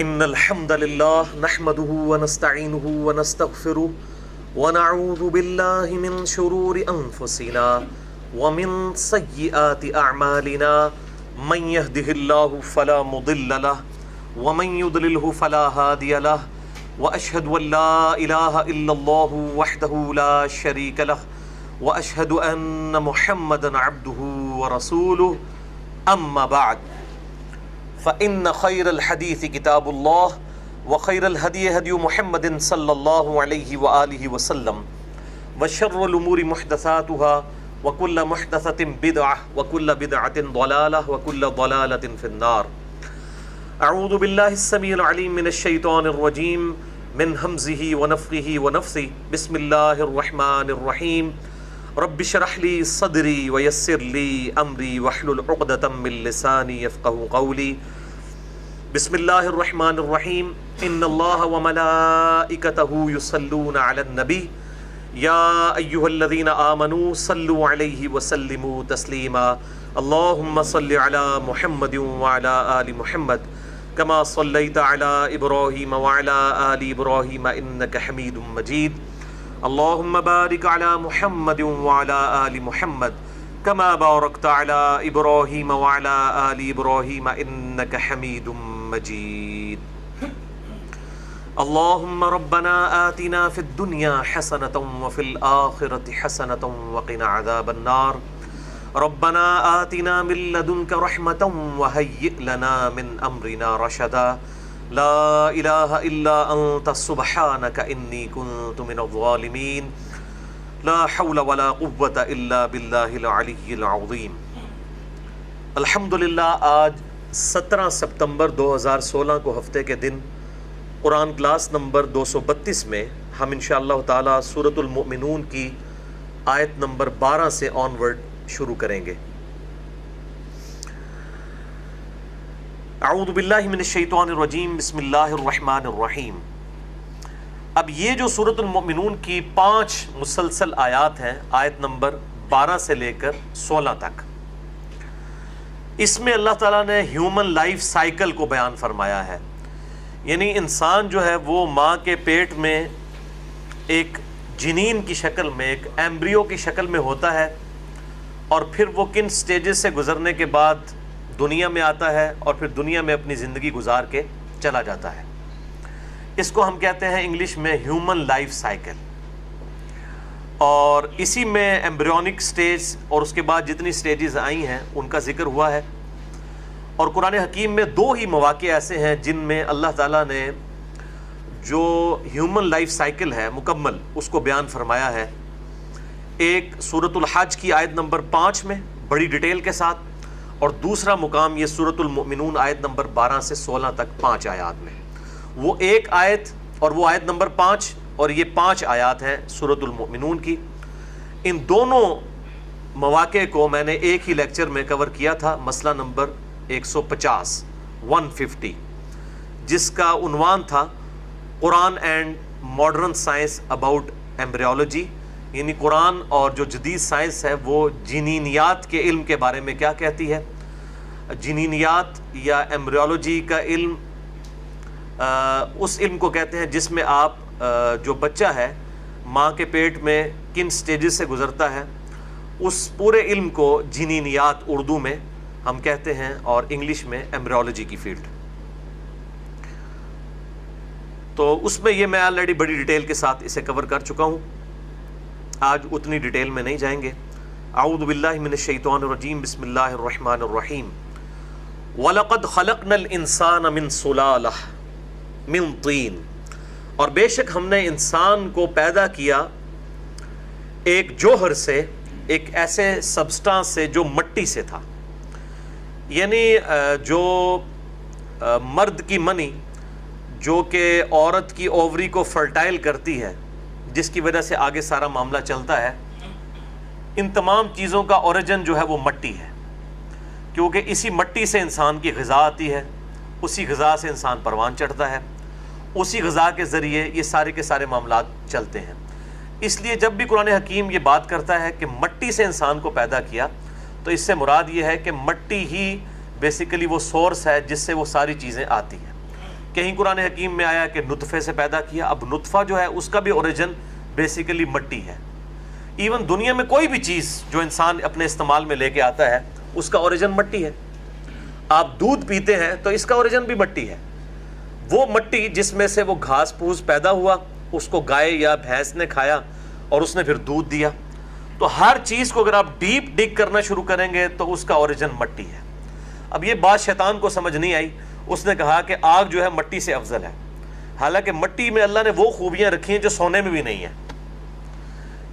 إن الحمد لله نحمده ونستعينه ونستغفره ونعوذ بالله من شرور أنفسنا ومن سيئات أعمالنا من يهده الله فلا مضل له ومن يضلله فلا هادي له وأشهد أن لا إله إلا الله وحده لا شريك له وأشهد أن محمدا عبده ورسوله أما بعد فإن خير الحديث كتاب الله وخير الهدي هدي محمد صلى الله عليه وآله وسلم وشر الأمور محدثاتها وكل محدثة بدعة وكل بدعة ضلالة وكل ضلالة في النار. أعوذ بالله السميع العليم من الشيطان الرجيم من همزه ونفخه ونفثه. بسم الله الرحمن الرحيم. رب اشرح لي صدري ويسر لي امري واحلل عقدة من لساني يفقهوا قولي. بسم الله الرحمن الرحيم. ان الله وملائكته يصلون على النبي يا ايها الذين آمنوا صلوا عليه وسلموا تسليما. اللهم صل على محمد وعلى آل محمد كما صليت على إبراهيم وعلى آل إبراهيم إنك حميد مجيد. اللهم بارك على محمد وعلى آل محمد كما باركت على إبراهيم وعلى آل إبراهيم إنك حميد مجيد. اللهم ربنا آتنا في الدنيا حسنة وفي الآخرة حسنة وقنا عذاب النار. ربنا آتنا من لدنك رحمة وهيئ لنا من أمرنا رشدا. لا الہ الا انت سبحانک انی کنت من الظالمین. لا حول ولا قوة الا باللہ العلی العظیم. الحمدللہ آج 17 ستمبر 2016 کو ہفتے کے دن قرآن کلاس نمبر 232 میں ہم انشاءاللہ تعالی سورۃ المؤمنون کی آیت نمبر 12 سے آنورڈ شروع کریں گے. اعوذ باللہ من الشیطان الرجیم. بسم اللہ الرحمن الرحیم. اب یہ جو سورۃ المؤمنون کی 5 مسلسل آیات ہیں، آیت نمبر 12 سے لے کر 16 تک، اس میں اللہ تعالیٰ نے ہیومن لائف سائیکل کو بیان فرمایا ہے. یعنی انسان جو ہے وہ ماں کے پیٹ میں ایک جنین کی شکل میں، ایک ایمبریو کی شکل میں ہوتا ہے، اور پھر وہ کن سٹیجز سے گزرنے کے بعد دنیا میں آتا ہے اور پھر دنیا میں اپنی زندگی گزار کے چلا جاتا ہے. اس کو ہم کہتے ہیں انگلش میں ہیومن لائف سائیکل. اور اسی میں ایمبریونک سٹیج اور اس کے بعد جتنی سٹیجز آئی ہیں ان کا ذکر ہوا ہے. اور قرآن حکیم میں 2 ہی مواقع ایسے ہیں جن میں اللہ تعالیٰ نے جو ہیومن لائف سائیکل ہے مکمل اس کو بیان فرمایا ہے. ایک سورۃ الحج کی آیت نمبر 5 میں بڑی ڈیٹیل کے ساتھ، اور دوسرا مقام یہ سورۃ المؤمنون آیت نمبر 12 سے 16 تک 5 آیات میں. وہ ایک آیت اور وہ آیت نمبر 5 اور یہ 5 آیات ہیں سورۃ المؤمنون کی. ان دونوں مواقع کو میں نے ایک ہی لیکچر میں کور کیا تھا، مسئلہ نمبر 150 جس کا عنوان تھا Quran and modern science about embryology. یعنی قرآن اور جو جدید سائنس ہے وہ جنینیات کے علم کے بارے میں کیا کہتی ہے. جنینیات یا ایمبریولوجی کا علم اس علم کو کہتے ہیں جس میں آپ جو بچہ ہے ماں کے پیٹ میں کن سٹیجز سے گزرتا ہے، اس پورے علم کو جنینیات اردو میں ہم کہتے ہیں اور انگلش میں ایمبریولوجی کی فیلڈ. تو اس میں یہ میں آلریڈی بڑی ڈیٹیل کے ساتھ اسے کور کر چکا ہوں، آج اتنی ڈیٹیل میں نہیں جائیں گے. اعوذ باللہ من الشیطان الرجیم. بسم اللہ الرحمن الرحیم. وَلَقَدْ خَلَقْنَا الْإِنسَانَ مِنْ صُلَالَةٍ مِنْ طِينٍ. اور بے شک ہم نے انسان کو پیدا کیا ایک جوہر سے، ایک ایسے سبسٹانس سے جو مٹی سے تھا. یعنی جو مرد کی منی جو کہ عورت کی اووری کو فرٹائل کرتی ہے، جس کی وجہ سے آگے سارا معاملہ چلتا ہے، ان تمام چیزوں کا اوریجن جو ہے وہ مٹی ہے. کیونکہ اسی مٹی سے انسان کی غذا آتی ہے، اسی غذا سے انسان پروان چڑھتا ہے، اسی غذا کے ذریعے یہ سارے کے سارے معاملات چلتے ہیں. اس لیے جب بھی قرآن حکیم یہ بات کرتا ہے کہ مٹی سے انسان کو پیدا کیا، تو اس سے مراد یہ ہے کہ مٹی ہی بیسیکلی وہ سورس ہے جس سے وہ ساری چیزیں آتی ہیں. کہیں قرآن حکیم میں آیا کہ نطفے سے پیدا کیا. اب نطفہ جو ہے اس کا بھی اوریجن بیسیکلی مٹی ہے. ایون دنیا میں کوئی بھی چیز جو انسان اپنے استعمال میں لے کے آتا ہے اس کا اوریجن مٹی ہے. آپ دودھ پیتے ہیں تو اس کا اوریجن بھی مٹی ہے. وہ مٹی جس میں سے وہ گھاس پھوس پیدا ہوا, اس کو گائے یا بھینس نے کھایا اور اس نے پھر دودھ دیا. تو ہر چیز کو اگر آپ ڈیپ ڈگ کرنا شروع کریں گے تو اس کا اوریجن مٹی ہے. اب یہ بات شیطان کو سمجھ نہیں آئی. اس نے کہا کہ آگ جو ہے مٹی سے افضل ہے, حالانکہ مٹی میں اللہ نے وہ خوبیاں رکھی ہیں جو سونے میں بھی نہیں ہیں.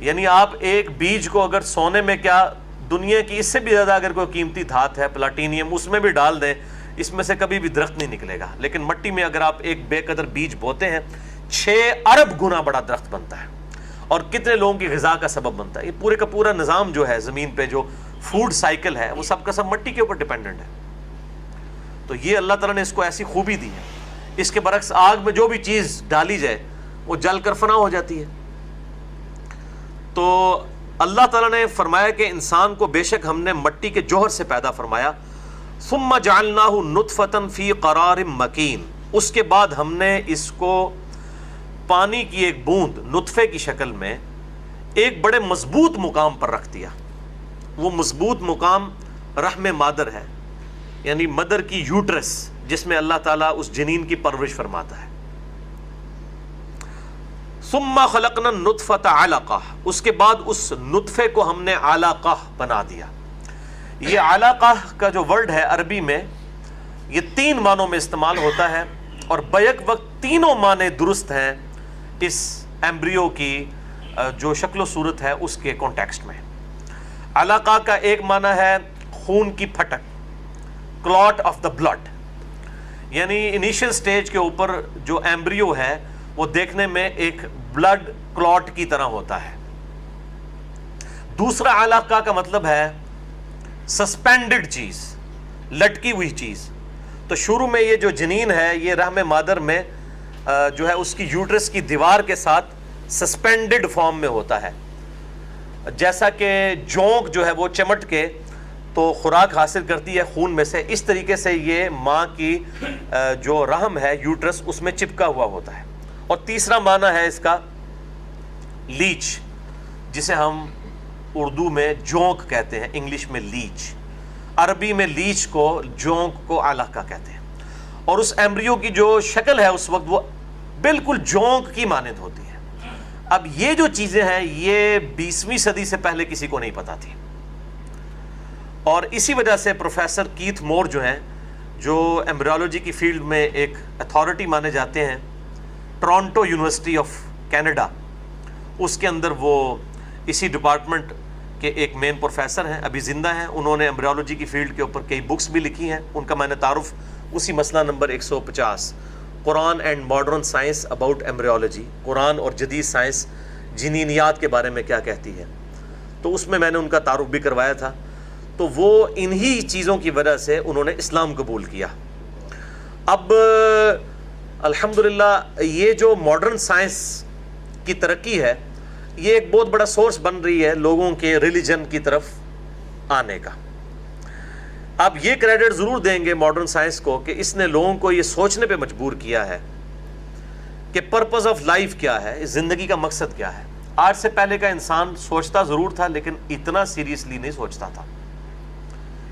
یعنی آپ ایک بیج کو اگر سونے میں کیا, دنیا کی اس سے بھی زیادہ اگر کوئی قیمتی دھات ہے پلاٹینیم, اس میں بھی ڈال دیں, اس میں سے کبھی بھی درخت نہیں نکلے گا. لیکن مٹی میں اگر آپ ایک بے قدر بیج بوتے ہیں 6 ارب گنا بڑا درخت بنتا ہے, اور کتنے لوگوں کی غذا کا سبب بنتا ہے. یہ پورے کا پورا نظام جو ہے زمین پہ, جو فوڈ سائیکل ہے, وہ سب کا سب مٹی کے اوپر ڈیپینڈنٹ ہے. تو یہ اللہ تعالیٰ نے اس کو ایسی خوبی دی ہے. اس کے برعکس آگ میں جو بھی چیز ڈالی جائے وہ جل کر فنا ہو جاتی ہے. تو اللہ تعالیٰ نے فرمایا کہ انسان کو بے شک ہم نے مٹی کے جوہر سے پیدا فرمایا. ثم جعلناہ نطفۃ فی قرار مکین, اس کے بعد ہم نے اس کو پانی کی ایک بوند نطفے کی شکل میں ایک بڑے مضبوط مقام پر رکھ دیا. وہ مضبوط مقام رحم مادر ہے, یعنی مدر کی یوٹرس, جس میں اللہ تعالیٰ اس جنین کی پرورش فرماتا ہے. ثم خلقنا النطفۃ علقہ, اس کے بعد اس نطفے کو ہم نے علقہ بنا دیا. یہ علقہ کا جو ورڈ ہے عربی میں, یہ 3 معنوں میں استعمال ہوتا ہے, اور بیک وقت تینوں معنی درست ہیں اس ایمبریو کی جو شکل و صورت ہے اس کے کانٹیکسٹ میں. علقہ کا ایک معنی ہے خون کی پھٹک, کلاٹ آف دا بلڈ, یعنی انیشل سٹیج کے اوپر جو ایمبریو ہے وہ دیکھنے میں ایک بلڈ کلاٹ کی طرح ہوتا ہے. دوسرا علقہ کا مطلب ہے سسپینڈڈ چیز, لٹکی ہوئی چیز. تو شروع میں یہ جو جنین ہے یہ رحم مادر میں جو ہے اس کی یوٹرس کی دیوار کے ساتھ سسپینڈڈ فارم میں ہوتا ہے, جیسا کہ جونک جو ہے وہ چمٹ کے تو خوراک حاصل کرتی ہے خون میں سے, اس طریقے سے یہ ماں کی جو رحم ہے یوٹرس اس میں چپکا ہوا ہوتا ہے. اور تیسرا معنی ہے اس کا لیچ, جسے ہم اردو میں جونک کہتے ہیں, انگلش میں لیچ, عربی میں لیچ کو جونک کو علقہ کہتے ہیں. اور اس ایمبریو کی جو شکل ہے اس وقت وہ بالکل جونک کی مانند ہوتی ہے. اب یہ جو چیزیں ہیں یہ 20ویں صدی سے پہلے کسی کو نہیں پتا تھی, اور اسی وجہ سے پروفیسر کیتھ مور جو ہیں, جو ایمبریولوجی کی فیلڈ میں ایک اتھارٹی مانے جاتے ہیں, ٹورانٹو یونیورسٹی آف کینیڈا, اس کے اندر وہ اسی ڈپارٹمنٹ کے ایک مین پروفیسر ہیں, ابھی زندہ ہیں. انہوں نے ایمبریولوجی کی فیلڈ کے اوپر کئی بکس بھی لکھی ہیں. ان کا میں نے تعارف اسی مسئلہ number 150 Quran and modern science about embryology, Quran اور جدید سائنس جنینیات کے بارے میں کیا کہتی ہے, تو اس میں نے ان کا تعارف بھی کروایا تھا. تو وہ انہی چیزوں کی وجہ سے انہوں نے اسلام قبول کیا. اب الحمدللہ یہ جو ماڈرن سائنس کی ترقی ہے یہ ایک بہت بڑا سورس بن رہی ہے لوگوں کے ریلیجن کی طرف آنے کا. آپ یہ کریڈٹ ضرور دیں گے ماڈرن سائنس کو کہ اس نے لوگوں کو یہ سوچنے پہ مجبور کیا ہے کہ پرپز آف لائف کیا ہے, اس زندگی کا مقصد کیا ہے. آج سے پہلے کا انسان سوچتا ضرور تھا لیکن اتنا سیریسلی نہیں سوچتا تھا,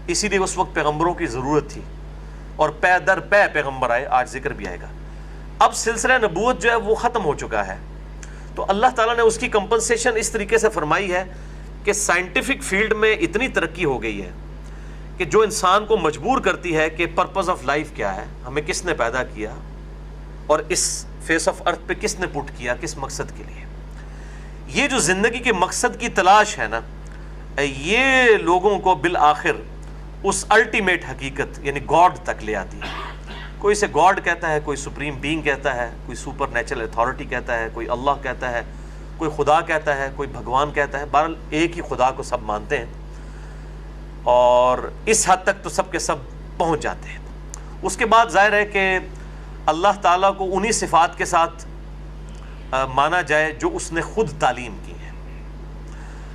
اسی لیے اس وقت پیغمبروں کی ضرورت تھی, اور پے در پے پیغمبر آئے, آج ذکر بھی آئے گا. اب سلسلہ نبوت جو ہے وہ ختم ہو چکا ہے, تو اللہ تعالیٰ نے اس کی کمپنسیشن اس طریقے سے فرمائی ہے کہ سائنٹیفک فیلڈ میں اتنی ترقی ہو گئی ہے کہ جو انسان کو مجبور کرتی ہے کہ پرپز آف لائف کیا ہے, ہمیں کس نے پیدا کیا اور اس فیس آف ارتھ پہ کس نے پٹ کیا, کس مقصد کے لیے. یہ جو زندگی کے مقصد کی تلاش ہے نا, یہ لوگوں کو بالآخر اس الٹیمیٹ حقیقت یعنی گاڈ تک لے آتی ہے. کوئی اسے گاڈ کہتا ہے, کوئی سپریم بینگ کہتا ہے, کوئی سپر نیچرل اتھارٹی کہتا ہے, کوئی اللہ کہتا ہے, کوئی خدا کہتا ہے, کوئی بھگوان کہتا ہے. بہرحال ایک ہی خدا کو سب مانتے ہیں, اور اس حد تک تو سب کے سب پہنچ جاتے ہیں. اس کے بعد ظاہر ہے کہ اللہ تعالیٰ کو انہی صفات کے ساتھ مانا جائے جو اس نے خود تعلیم کی ہے.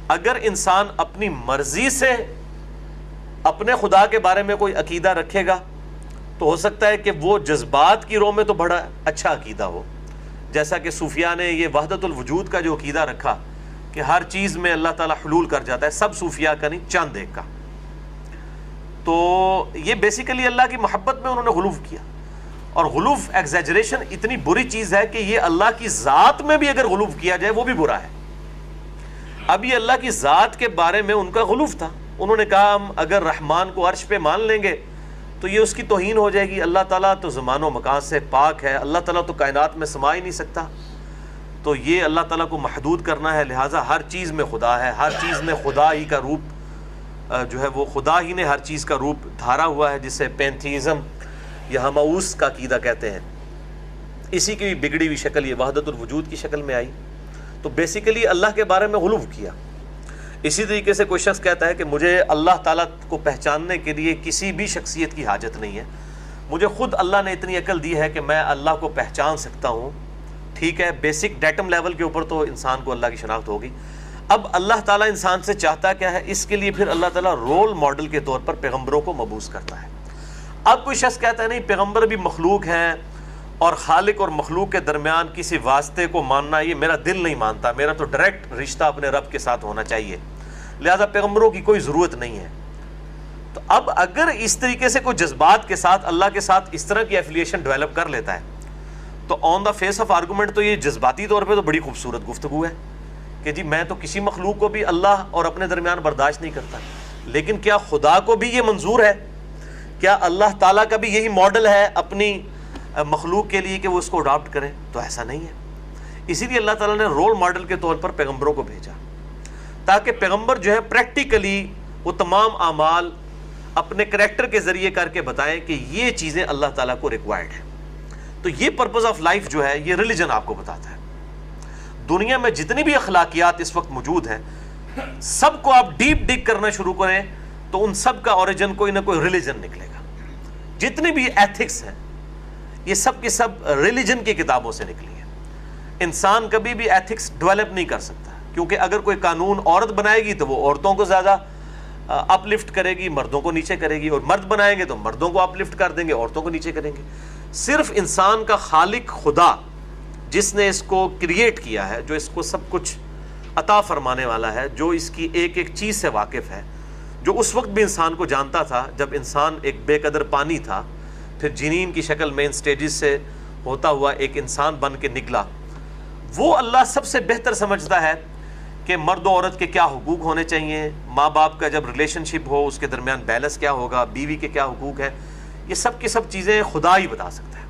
اگر انسان اپنی مرضی سے اپنے خدا کے بارے میں کوئی عقیدہ رکھے گا تو ہو سکتا ہے کہ وہ جذبات کی رو میں تو بڑا اچھا عقیدہ ہو، جیسا کہ صوفیاء نے یہ وحدت الوجود کا جو عقیدہ رکھا کہ ہر چیز میں اللہ تعالیٰ حلول کر جاتا ہے، سب صوفیاء کا نہیں، چند ایک کا، تو یہ بیسیکلی اللہ کی محبت میں انہوں نے غلو کیا. اور غلو ایگزیجریشن اتنی بری چیز ہے کہ یہ اللہ کی ذات میں بھی اگر غلو کیا جائے وہ بھی برا ہے. اب یہ اللہ کی ذات کے بارے میں ان کا غلو تھا، انہوں نے کہا ہم اگر رحمان کو عرش پہ مان لیں گے تو یہ اس کی توہین ہو جائے گی، اللہ تعالیٰ تو زمان و مکان سے پاک ہے، اللہ تعالیٰ تو کائنات میں سما ہی نہیں سکتا، تو یہ اللہ تعالیٰ کو محدود کرنا ہے، لہٰذا ہر چیز میں خدا ہے، ہر چیز میں خدا ہی کا روپ جو ہے وہ خدا ہی نے ہر چیز کا روپ دھارا ہوا ہے، جسے پینتھیزم یا ہماؤس کا عقیدہ کہتے ہیں. اسی کی بگڑی ہوئی شکل یہ وحدت الوجود کی شکل میں آئی. تو بیسیکلی اللہ کے بارے میں غلو کیا. اسی طریقے سے کوئی شخص کہتا ہے کہ مجھے اللہ تعالیٰ کو پہچاننے کے لیے کسی بھی شخصیت کی حاجت نہیں ہے، مجھے خود اللہ نے اتنی عقل دی ہے کہ میں اللہ کو پہچان سکتا ہوں. ٹھیک ہے، بیسک ڈیٹم لیول کے اوپر تو انسان کو اللہ کی شناخت ہوگی. اب اللہ تعالیٰ انسان سے چاہتا کیا ہے، اس کے لیے پھر اللہ تعالیٰ رول ماڈل کے طور پر پیغمبروں کو مبعوث کرتا ہے. اب کوئی شخص کہتا ہے نہیں، پیغمبر بھی مخلوق ہیں اور خالق اور مخلوق کے درمیان کسی واسطے کو ماننا یہ میرا دل نہیں مانتا، میرا تو ڈائریکٹ رشتہ اپنے رب کے ساتھ ہونا چاہیے، لہذا پیغمبروں کی کوئی ضرورت نہیں ہے. تو اب اگر اس طریقے سے کوئی جذبات کے ساتھ اللہ کے ساتھ اس طرح کی ایفیلیشن ڈیولپ کر لیتا ہے تو آن دا فیس آف آرگومنٹ تو یہ جذباتی طور پہ تو بڑی خوبصورت گفتگو ہے کہ جی میں تو کسی مخلوق کو بھی اللہ اور اپنے درمیان برداشت نہیں کرتا. لیکن کیا خدا کو بھی یہ منظور ہے؟ کیا اللہ تعالیٰ کا بھی یہی ماڈل ہے اپنی مخلوق کے لیے کہ وہ اس کو اڈاپٹ کریں؟ تو ایسا نہیں ہے. اسی لیے اللہ تعالیٰ نے رول ماڈل کے طور پر پیغمبروں کو بھیجا تاکہ پیغمبر جو ہے پریکٹیکلی وہ تمام اعمال اپنے کریکٹر کے ذریعے کر کے بتائیں کہ یہ چیزیں اللہ تعالیٰ کو ریکوائرڈ ہیں. تو یہ پرپز آف لائف جو ہے یہ ریلیجن آپ کو بتاتا ہے. دنیا میں جتنی بھی اخلاقیات اس وقت موجود ہیں سب کو آپ ڈیپ ڈگ کرنا شروع کریں تو ان سب کا اوریجن کوئی نہ کوئی ریلیجن نکلے گا. جتنے بھی ایتھکس ہیں یہ سب کی سب ریلیجن کی کتابوں سے نکلی ہیں. انسان کبھی بھی ایتھکس ڈیولپ نہیں کر سکتا کیونکہ اگر کوئی قانون عورت بنائے گی تو وہ عورتوں کو زیادہ اپ لفٹ کرے گی، مردوں کو نیچے کرے گی، اور مرد بنائیں گے تو مردوں کو اپ لفٹ کر دیں گے، عورتوں کو نیچے کریں گے. صرف انسان کا خالق خدا جس نے اس کو کریٹ کیا ہے، جو اس کو سب کچھ عطا فرمانے والا ہے، جو اس کی ایک ایک چیز سے واقف ہے، جو اس وقت بھی انسان کو جانتا تھا جب انسان ایک بے قدر پانی تھا، پھر جنین کی شکل میں ان سٹیجز سے ہوتا ہوا ایک انسان بن کے نکلا، وہ اللہ سب سے بہتر سمجھتا ہے کہ مرد و عورت کے کیا حقوق ہونے چاہیے، ماں باپ کا جب ریلیشن شپ ہو اس کے درمیان بیلنس کیا ہوگا، بیوی کے کیا حقوق ہیں. یہ سب کی سب چیزیں خدا ہی بتا سکتا ہے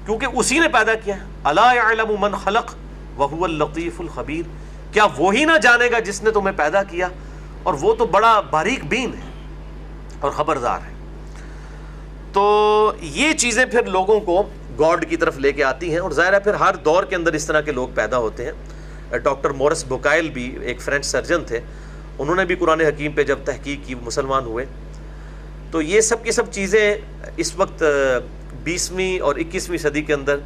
کیونکہ اسی نے پیدا کیا ہے. الا یعلم من خلق وهو اللطیف الخبیر. کیا وہی نہ جانے گا جس نے تمہیں پیدا کیا اور وہ تو بڑا باریک بین ہے اور خبردار ہے. تو یہ چیزیں پھر لوگوں کو گاڈ کی طرف لے کے آتی ہیں، اور ظاہر ہے پھر ہر دور کے اندر اس طرح کے لوگ پیدا ہوتے ہیں. ڈاکٹر مورس بوکائل بھی ایک فرینچ سرجن تھے، انہوں نے بھی قرآن حکیم پہ جب تحقیق کی مسلمان ہوئے. تو یہ سب کی سب چیزیں اس وقت 20ویں اور 21ویں صدی کے اندر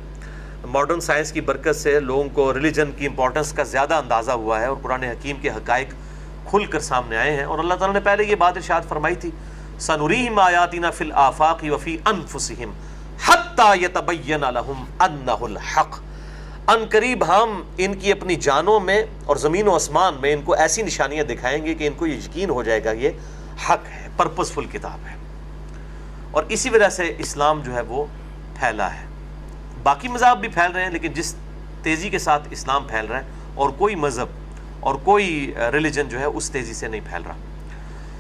ماڈرن سائنس کی برکت سے لوگوں کو ریلیجن کی امپورٹنس کا زیادہ اندازہ ہوا ہے اور قرآن حکیم کے حقائق کھل کر سامنے آئے ہیں. اور اللہ تعالیٰ نے پہلے یہ بات ارشاد فرمائی تھی، سنریہم آیاتنا فی الآفاق وفی انفسہم حتی یتبین لہم انہ الحق. ان قریب ہم ان کی اپنی جانوں میں اور زمین و آسمان میں ان کو ایسی نشانیاں دکھائیں گے کہ ان کو یہ یقین ہو جائے گا یہ حق ہے، پرپسفل کتاب ہے. اور اسی وجہ سے اسلام جو ہے وہ پھیلا ہے. باقی مذاہب بھی پھیل رہے ہیں لیکن جس تیزی کے ساتھ اسلام پھیل رہا ہے اور کوئی مذہب اور کوئی ریلیجن جو ہے اس تیزی سے نہیں پھیل رہا.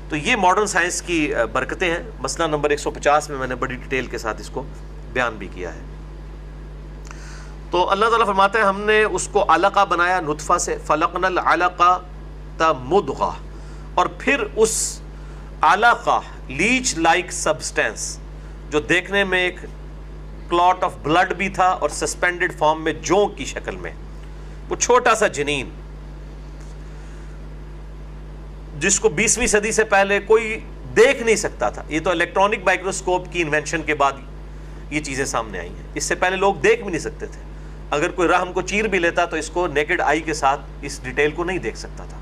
تو یہ ماڈرن سائنس کی برکتیں ہیں. مسئلہ نمبر 150 میں نے بڑی ڈیٹیل کے ساتھ اس کو بیان بھی کیا ہے. تو اللہ تعالیٰ فرماتے ہیں ہم نے اس کو علقہ بنایا نطفہ سے، فلقنا العلقہ مضغہ، اور پھر اس علقہ لیچ لائک سبسٹینس جو دیکھنے میں ایک کلاٹ آف بلڈ بھی تھا اور سسپینڈڈ فارم میں جونک کی شکل میں، وہ چھوٹا سا جنین جس کو 20ویں صدی سے پہلے کوئی دیکھ نہیں سکتا تھا. یہ تو الیکٹرانک مائکروسکوپ کی انوینشن کے بعد یہ چیزیں سامنے آئی ہیں. اس سے پہلے لوگ دیکھ بھی نہیں سکتے تھے. اگر کوئی رحم کو چیر بھی لیتا تو اس کو نیکڈ آئی کے ساتھ اس ڈیٹیل کو نہیں دیکھ سکتا تھا.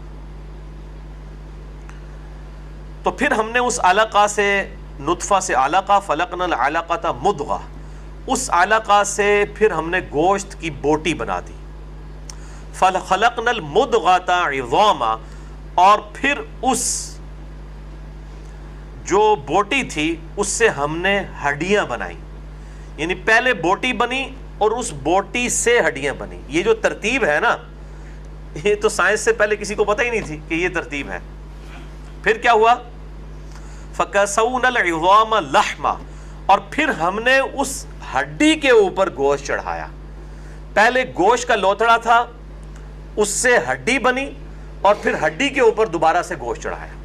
تو پھر ہم نے اس علقہ سے نطفہ سے علقہ، فلقنا العلقۃ مضغہ، اس علقہ سے پھر ہم نے گوشت کی بوٹی بنا دی، فخلقنا المضغۃ عظاما، اور پھر اس جو بوٹی تھی اس سے ہم نے ہڈیاں بنائی، یعنی پہلے بوٹی بنی اور اس بوٹی سے ہڈیاں بنی. یہ جو ترتیب ہے نا، یہ تو سائنس سے پہلے کسی کو پتہ ہی نہیں تھی کہ یہ ترتیب ہے. پھر کیا ہوا؟ فَكَسَوْنَا الْعِظَامَ لَحْمًا، اور پھر ہم نے اس ہڈی کے اوپر گوشت چڑھایا. پہلے گوشت کا لوتھڑا تھا، اس سے ہڈی بنی، اور پھر ہڈی کے اوپر دوبارہ سے گوشت چڑھایا.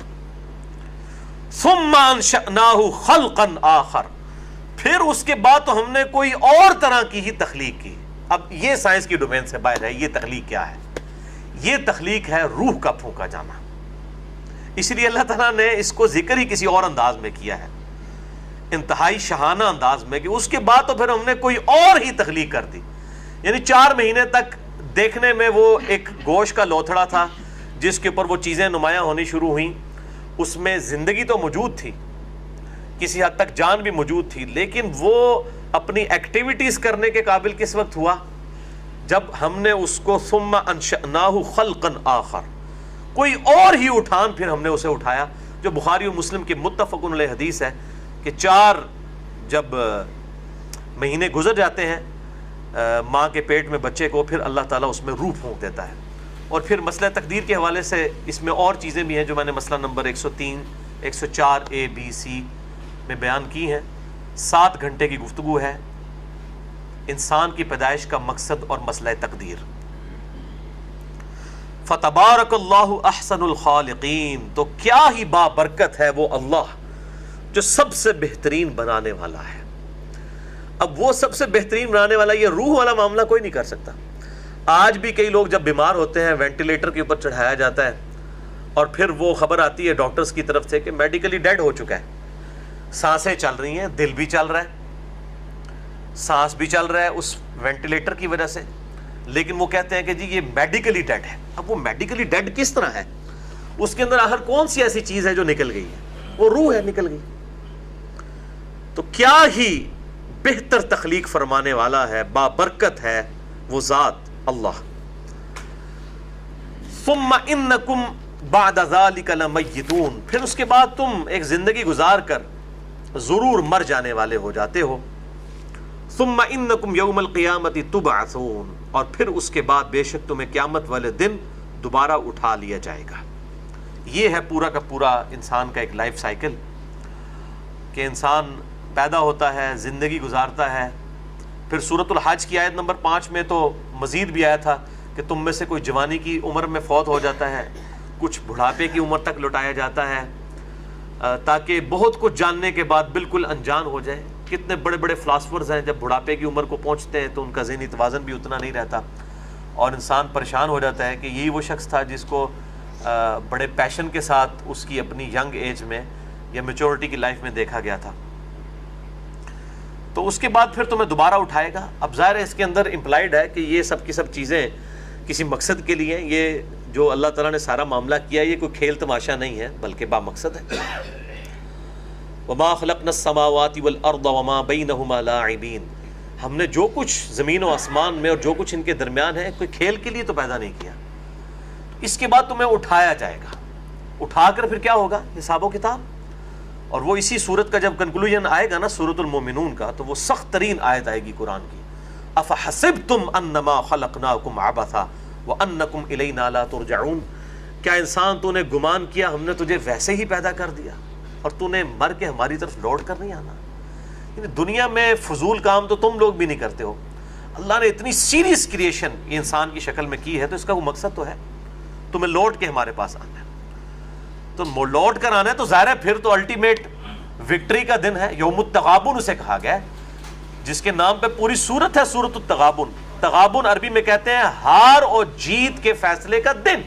ثُمَّ أَنشَأْنَاهُ خَلْقًا آخر، پھر اس کے بعد تو ہم نے کوئی اور طرح کی ہی تخلیق کی. اب یہ سائنس کی ڈومین سے باہر ہے. یہ تخلیق کیا ہے؟ یہ تخلیق ہے روح کا پھونکا جانا. اس لیے اللہ تعالیٰ نے اس کو ذکر ہی کسی اور انداز میں کیا ہے، انتہائی شہانہ انداز میں، کہ اس کے بعد تو پھر ہم نے کوئی اور ہی تخلیق کر دی. یعنی 4 مہینے تک دیکھنے میں وہ ایک گوشت کا لوتھڑا تھا جس کے اوپر وہ چیزیں نمایاں ہونی شروع ہوئیں. اس میں زندگی تو موجود تھی، کسی حد تک جان بھی موجود تھی، لیکن وہ اپنی ایکٹیویٹیز کرنے کے قابل کس وقت ہوا؟ جب ہم نے اس کو ثم انشأناہ خلقا آخر، کوئی اور ہی اٹھان پھر ہم نے اسے اٹھایا، جو بخاری و مسلم کی متفق علیہ حدیث ہے کہ 4 جب مہینے گزر جاتے ہیں ماں کے پیٹ میں بچے کو، پھر اللہ تعالیٰ اس میں روح پھونک دیتا ہے. اور پھر مسئلہ تقدیر کے حوالے سے اس میں اور چیزیں بھی ہیں جو میں نے مسئلہ نمبر 103 104 A B C میں بیان کی ہیں. 7 گھنٹے کی گفتگو ہے انسان کی پیدائش کا مقصد اور مسئلہ تقدیر. فتبارک اللہ احسن الخالقین، تو کیا ہی بابرکت ہے وہ اللہ جو سب سے بہترین بنانے والا ہے. اب وہ سب سے بہترین بنانے والا، یہ روح والا معاملہ کوئی نہیں کر سکتا. آج بھی کئی لوگ جب بیمار ہوتے ہیں وینٹیلیٹر کے اوپر چڑھایا جاتا ہے، اور پھر وہ خبر آتی ہے ڈاکٹرز کی طرف سے کہ میڈیکلی ڈیڈ ہو چکا ہے. سانسیں چل رہی ہیں، دل بھی چل رہا ہے، سانس بھی چل رہا ہے اس وینٹیلیٹر کی وجہ سے، لیکن وہ کہتے ہیں کہ جی یہ میڈیکلی ڈیڈ ہے. اب وہ میڈیکلی ڈیڈ کس طرح ہے؟ اس کے اندر آخر کون سی ایسی چیز ہے جو نکل گئی ہے؟ وہ روح ہے، نکل گئی. تو کیا ہی بہتر تخلیق فرمانے والا ہے، بابرکت ہے وہ ذات اللہ. ثم انکم بعد ذلک لمیتون، پھر اس کے بعد تم ایک زندگی گزار کر ضرور مر جانے والے ہو جاتے ہو. ثم انکم یوم القیامت تبعثون، اور پھر اس کے بعد بے شک تمہیں قیامت والے دن دوبارہ اٹھا لیا جائے گا. یہ ہے پورا کا پورا انسان کا ایک لائف سائیکل، کہ انسان پیدا ہوتا ہے، زندگی گزارتا ہے. پھر سورۃ الحج کی آیت نمبر 5 میں تو مزید بھی آیا تھا کہ تم میں سے کوئی جوانی کی عمر میں فوت ہو جاتا ہے، کچھ بڑھاپے کی عمر تک لوٹایا جاتا ہے، تاکہ بہت کچھ جاننے کے بعد بالکل انجان ہو جائے. کتنے بڑے بڑے فلاسفرز ہیں، جب بڑھاپے کی عمر کو پہنچتے ہیں تو ان کا ذہنی توازن بھی اتنا نہیں رہتا، اور انسان پریشان ہو جاتا ہے کہ یہی وہ شخص تھا جس کو بڑے پیشن کے ساتھ اس کی اپنی ینگ ایج میں یا میچورٹی کی لائف میں دیکھا گیا تھا. تو اس کے بعد پھر تمہیں دوبارہ اٹھائے گا. اب ظاہر ہے اس کے اندر امپلائڈ ہے کہ یہ سب کی سب چیزیں کسی مقصد کے لیے، یہ جو اللہ تعالیٰ نے سارا معاملہ کیا یہ کوئی کھیل تماشا نہیں ہے بلکہ با مقصد ہے. وما خلقنا السماوات والارض وما بینہما لاعبین، ہم نے جو کچھ زمین و آسمان میں اور جو کچھ ان کے درمیان ہے کوئی کھیل کے لیے تو پیدا نہیں کیا. اس کے بعد تمہیں اٹھایا جائے گا. اٹھا کر پھر کیا ہوگا؟ حساب و کتاب. اور وہ اسی صورت کا جب کنکلوژن آئے گا نا سورۃ المومنون کا، تو وہ سخت ترین آیت آئے گی قرآن کی. افحسبتم انما خلقناکم عبثا وانکم الینا لا ترجعون، کیا انسان تو نے گمان کیا ہم نے تجھے ویسے ہی پیدا کر دیا اور تو نے مر کے ہماری طرف لوٹ کر نہیں آنا؟ یعنی دنیا میں فضول کام تو تم لوگ بھی نہیں کرتے ہو. اللہ نے اتنی سیریس کریشن انسان کی شکل میں کی ہے، تو اس کا وہ مقصد تو ہے تمہیں لوٹ کے ہمارے پاس آنا ہے. تو لوٹ کر آنا ہے تو ظاہر ہے پھر تو الٹیمیٹ وکٹری کا دن ہے. یوم التغابن اسے کہا گیا ہے، جس کے نام پہ پوری سورت ہے، سورۃ التغابن. تغابن عربی میں کہتے ہیں ہار اور جیت کے فیصلے کا دن.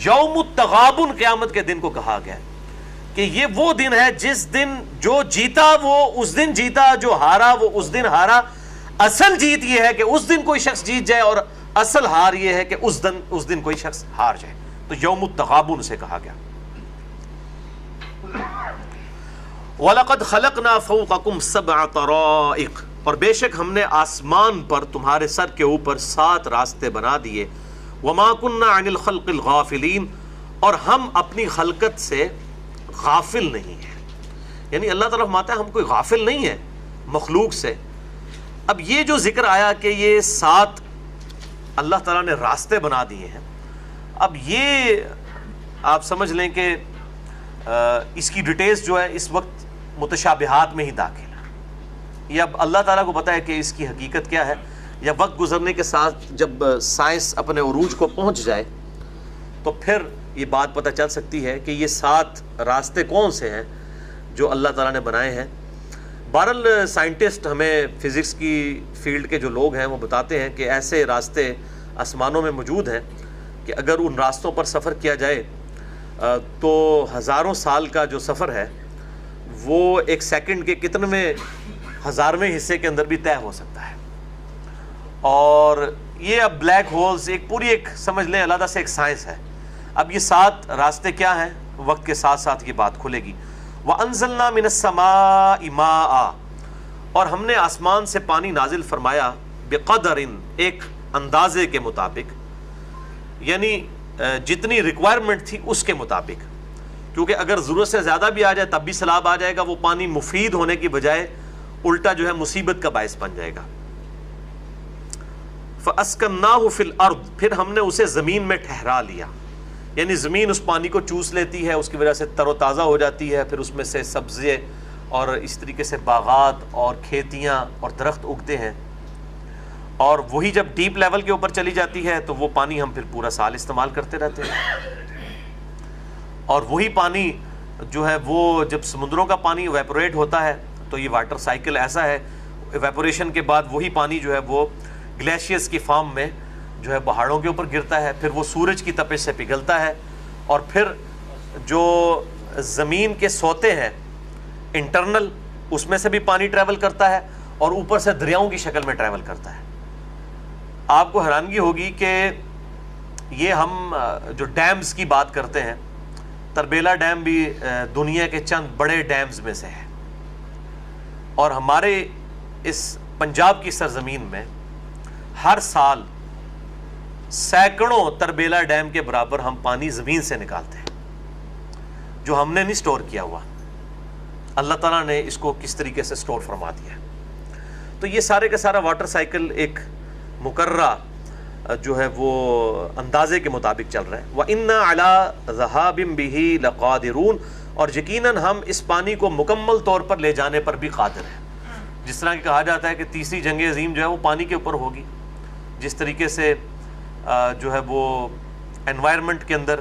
یوم التغابن قیامت کے دن کو کہا گیا کہ یہ وہ دن ہے جس دن جو جیتا وہ اس دن جیتا، جو ہارا وہ اس دن ہارا. اصل جیت یہ ہے کہ اس دن کوئی شخص جیت جائے، اور اصل ہار یہ ہے کہ اس دن کوئی شخص ہار جائے. تو یوم التغابن سے کہا گیا. وَلَقَدْ خَلَقْنَا فَوْقَكُمْ سَبْعَ طَرَائِقَ، اور بے شک ہم نے آسمان پر تمہارے سر کے اوپر 7 راستے بنا دیے. وَمَا كُنَّا عَنِ الْخَلْقِ الْغَافِلِينَ، اور ہم اپنی خلقت سے غافل نہیں ہیں. یعنی اللہ تعالیٰ فرماتا ہے ہم کوئی غافل نہیں ہے مخلوق سے. اب یہ جو ذکر آیا کہ یہ 7 اللہ تعالیٰ نے راستے بنا دیے ہیں، اب یہ آپ سمجھ لیں کہ اس کی ڈیٹیلز جو ہے اس وقت متشابہات میں ہی داخل ہے. یہ اب اللہ تعالیٰ کو پتہ ہے کہ اس کی حقیقت کیا ہے، یا وقت گزرنے کے ساتھ جب سائنس اپنے عروج کو پہنچ جائے تو پھر یہ بات پتہ چل سکتی ہے کہ یہ 7 راستے کون سے ہیں جو اللہ تعالیٰ نے بنائے ہیں. بہرحال سائنٹسٹ ہمیں فزکس کی فیلڈ کے جو لوگ ہیں وہ بتاتے ہیں کہ ایسے راستے آسمانوں میں موجود ہیں کہ اگر ان راستوں پر سفر کیا جائے تو ہزاروں سال کا جو سفر ہے وہ ایک سیکنڈ کے کتنویں ہزارویں حصے کے اندر بھی طے ہو سکتا ہے. اور یہ اب بلیک ہولز ایک پوری ایک سمجھ لیں علیحدہ سے ایک سائنس ہے. اب یہ 7 راستے کیا ہیں، وقت کے ساتھ ساتھ یہ بات کھلے گی. وَأَنزَلْنَا مِنَ السَّمَاءِ مَاءً، اور ہم نے آسمان سے پانی نازل فرمایا، بِقَدَرٍ، ایک اندازے کے مطابق، یعنی جتنی ریکوائرمنٹ تھی اس کے مطابق. کیونکہ اگر ضرورت سے زیادہ بھی آ جائے تب بھی سیلاب آ جائے گا، وہ پانی مفید ہونے کی بجائے الٹا جو ہے مصیبت کا باعث بن جائے گا. فَأَسْكَنَّاهُ فِي الْأَرْضِ، پھر ہم نے اسے زمین میں ٹھہرا لیا. یعنی زمین اس پانی کو چوس لیتی ہے، اس کی وجہ سے تر و تازہ ہو جاتی ہے، پھر اس میں سے سبزے اور اس طریقے سے باغات اور کھیتیاں اور درخت اگتے ہیں. اور وہی جب ڈیپ لیول کے اوپر چلی جاتی ہے تو وہ پانی ہم پھر پورا سال استعمال کرتے رہتے ہیں. اور وہی پانی جو ہے وہ جب سمندروں کا پانی ایویپوریٹ ہوتا ہے تو یہ واٹر سائیکل ایسا ہے، ایویپوریشن کے بعد وہی پانی جو ہے وہ گلیشیئرز کی فارم میں جو ہے پہاڑوں کے اوپر گرتا ہے، پھر وہ سورج کی تپش سے پگھلتا ہے، اور پھر جو زمین کے سوتے ہیں انٹرنل اس میں سے بھی پانی ٹریول کرتا ہے، اور اوپر سے دریاؤں کی شکل میں ٹریول کرتا ہے. آپ کو حیرانگی ہوگی کہ یہ ہم جو ڈیمز کی بات کرتے ہیں، تربیلا ڈیم بھی دنیا کے چند بڑے ڈیمز میں سے ہے، اور ہمارے اس پنجاب کی سرزمین میں ہر سال سینکڑوں تربیلا ڈیم کے برابر ہم پانی زمین سے نکالتے ہیں جو ہم نے نہیں سٹور کیا ہوا. اللہ تعالیٰ نے اس کو کس طریقے سے سٹور فرما دیا ہے. تو یہ سارے کا سارا واٹر سائیکل ایک مقررہ جو ہے وہ اندازے کے مطابق چل رہا ہے. وَإِنَّا عَلَىٰ ذَهَابٍ بِهِ لَقَادِرُونَ، اور یقیناً ہم اس پانی کو مکمل طور پر لے جانے پر بھی قادر ہیں. جس طرح کہ کہا جاتا ہے کہ تیسری جنگ عظیم جو ہے وہ پانی کے اوپر ہوگی. جس طریقے سے جو ہے وہ انوائرمنٹ کے اندر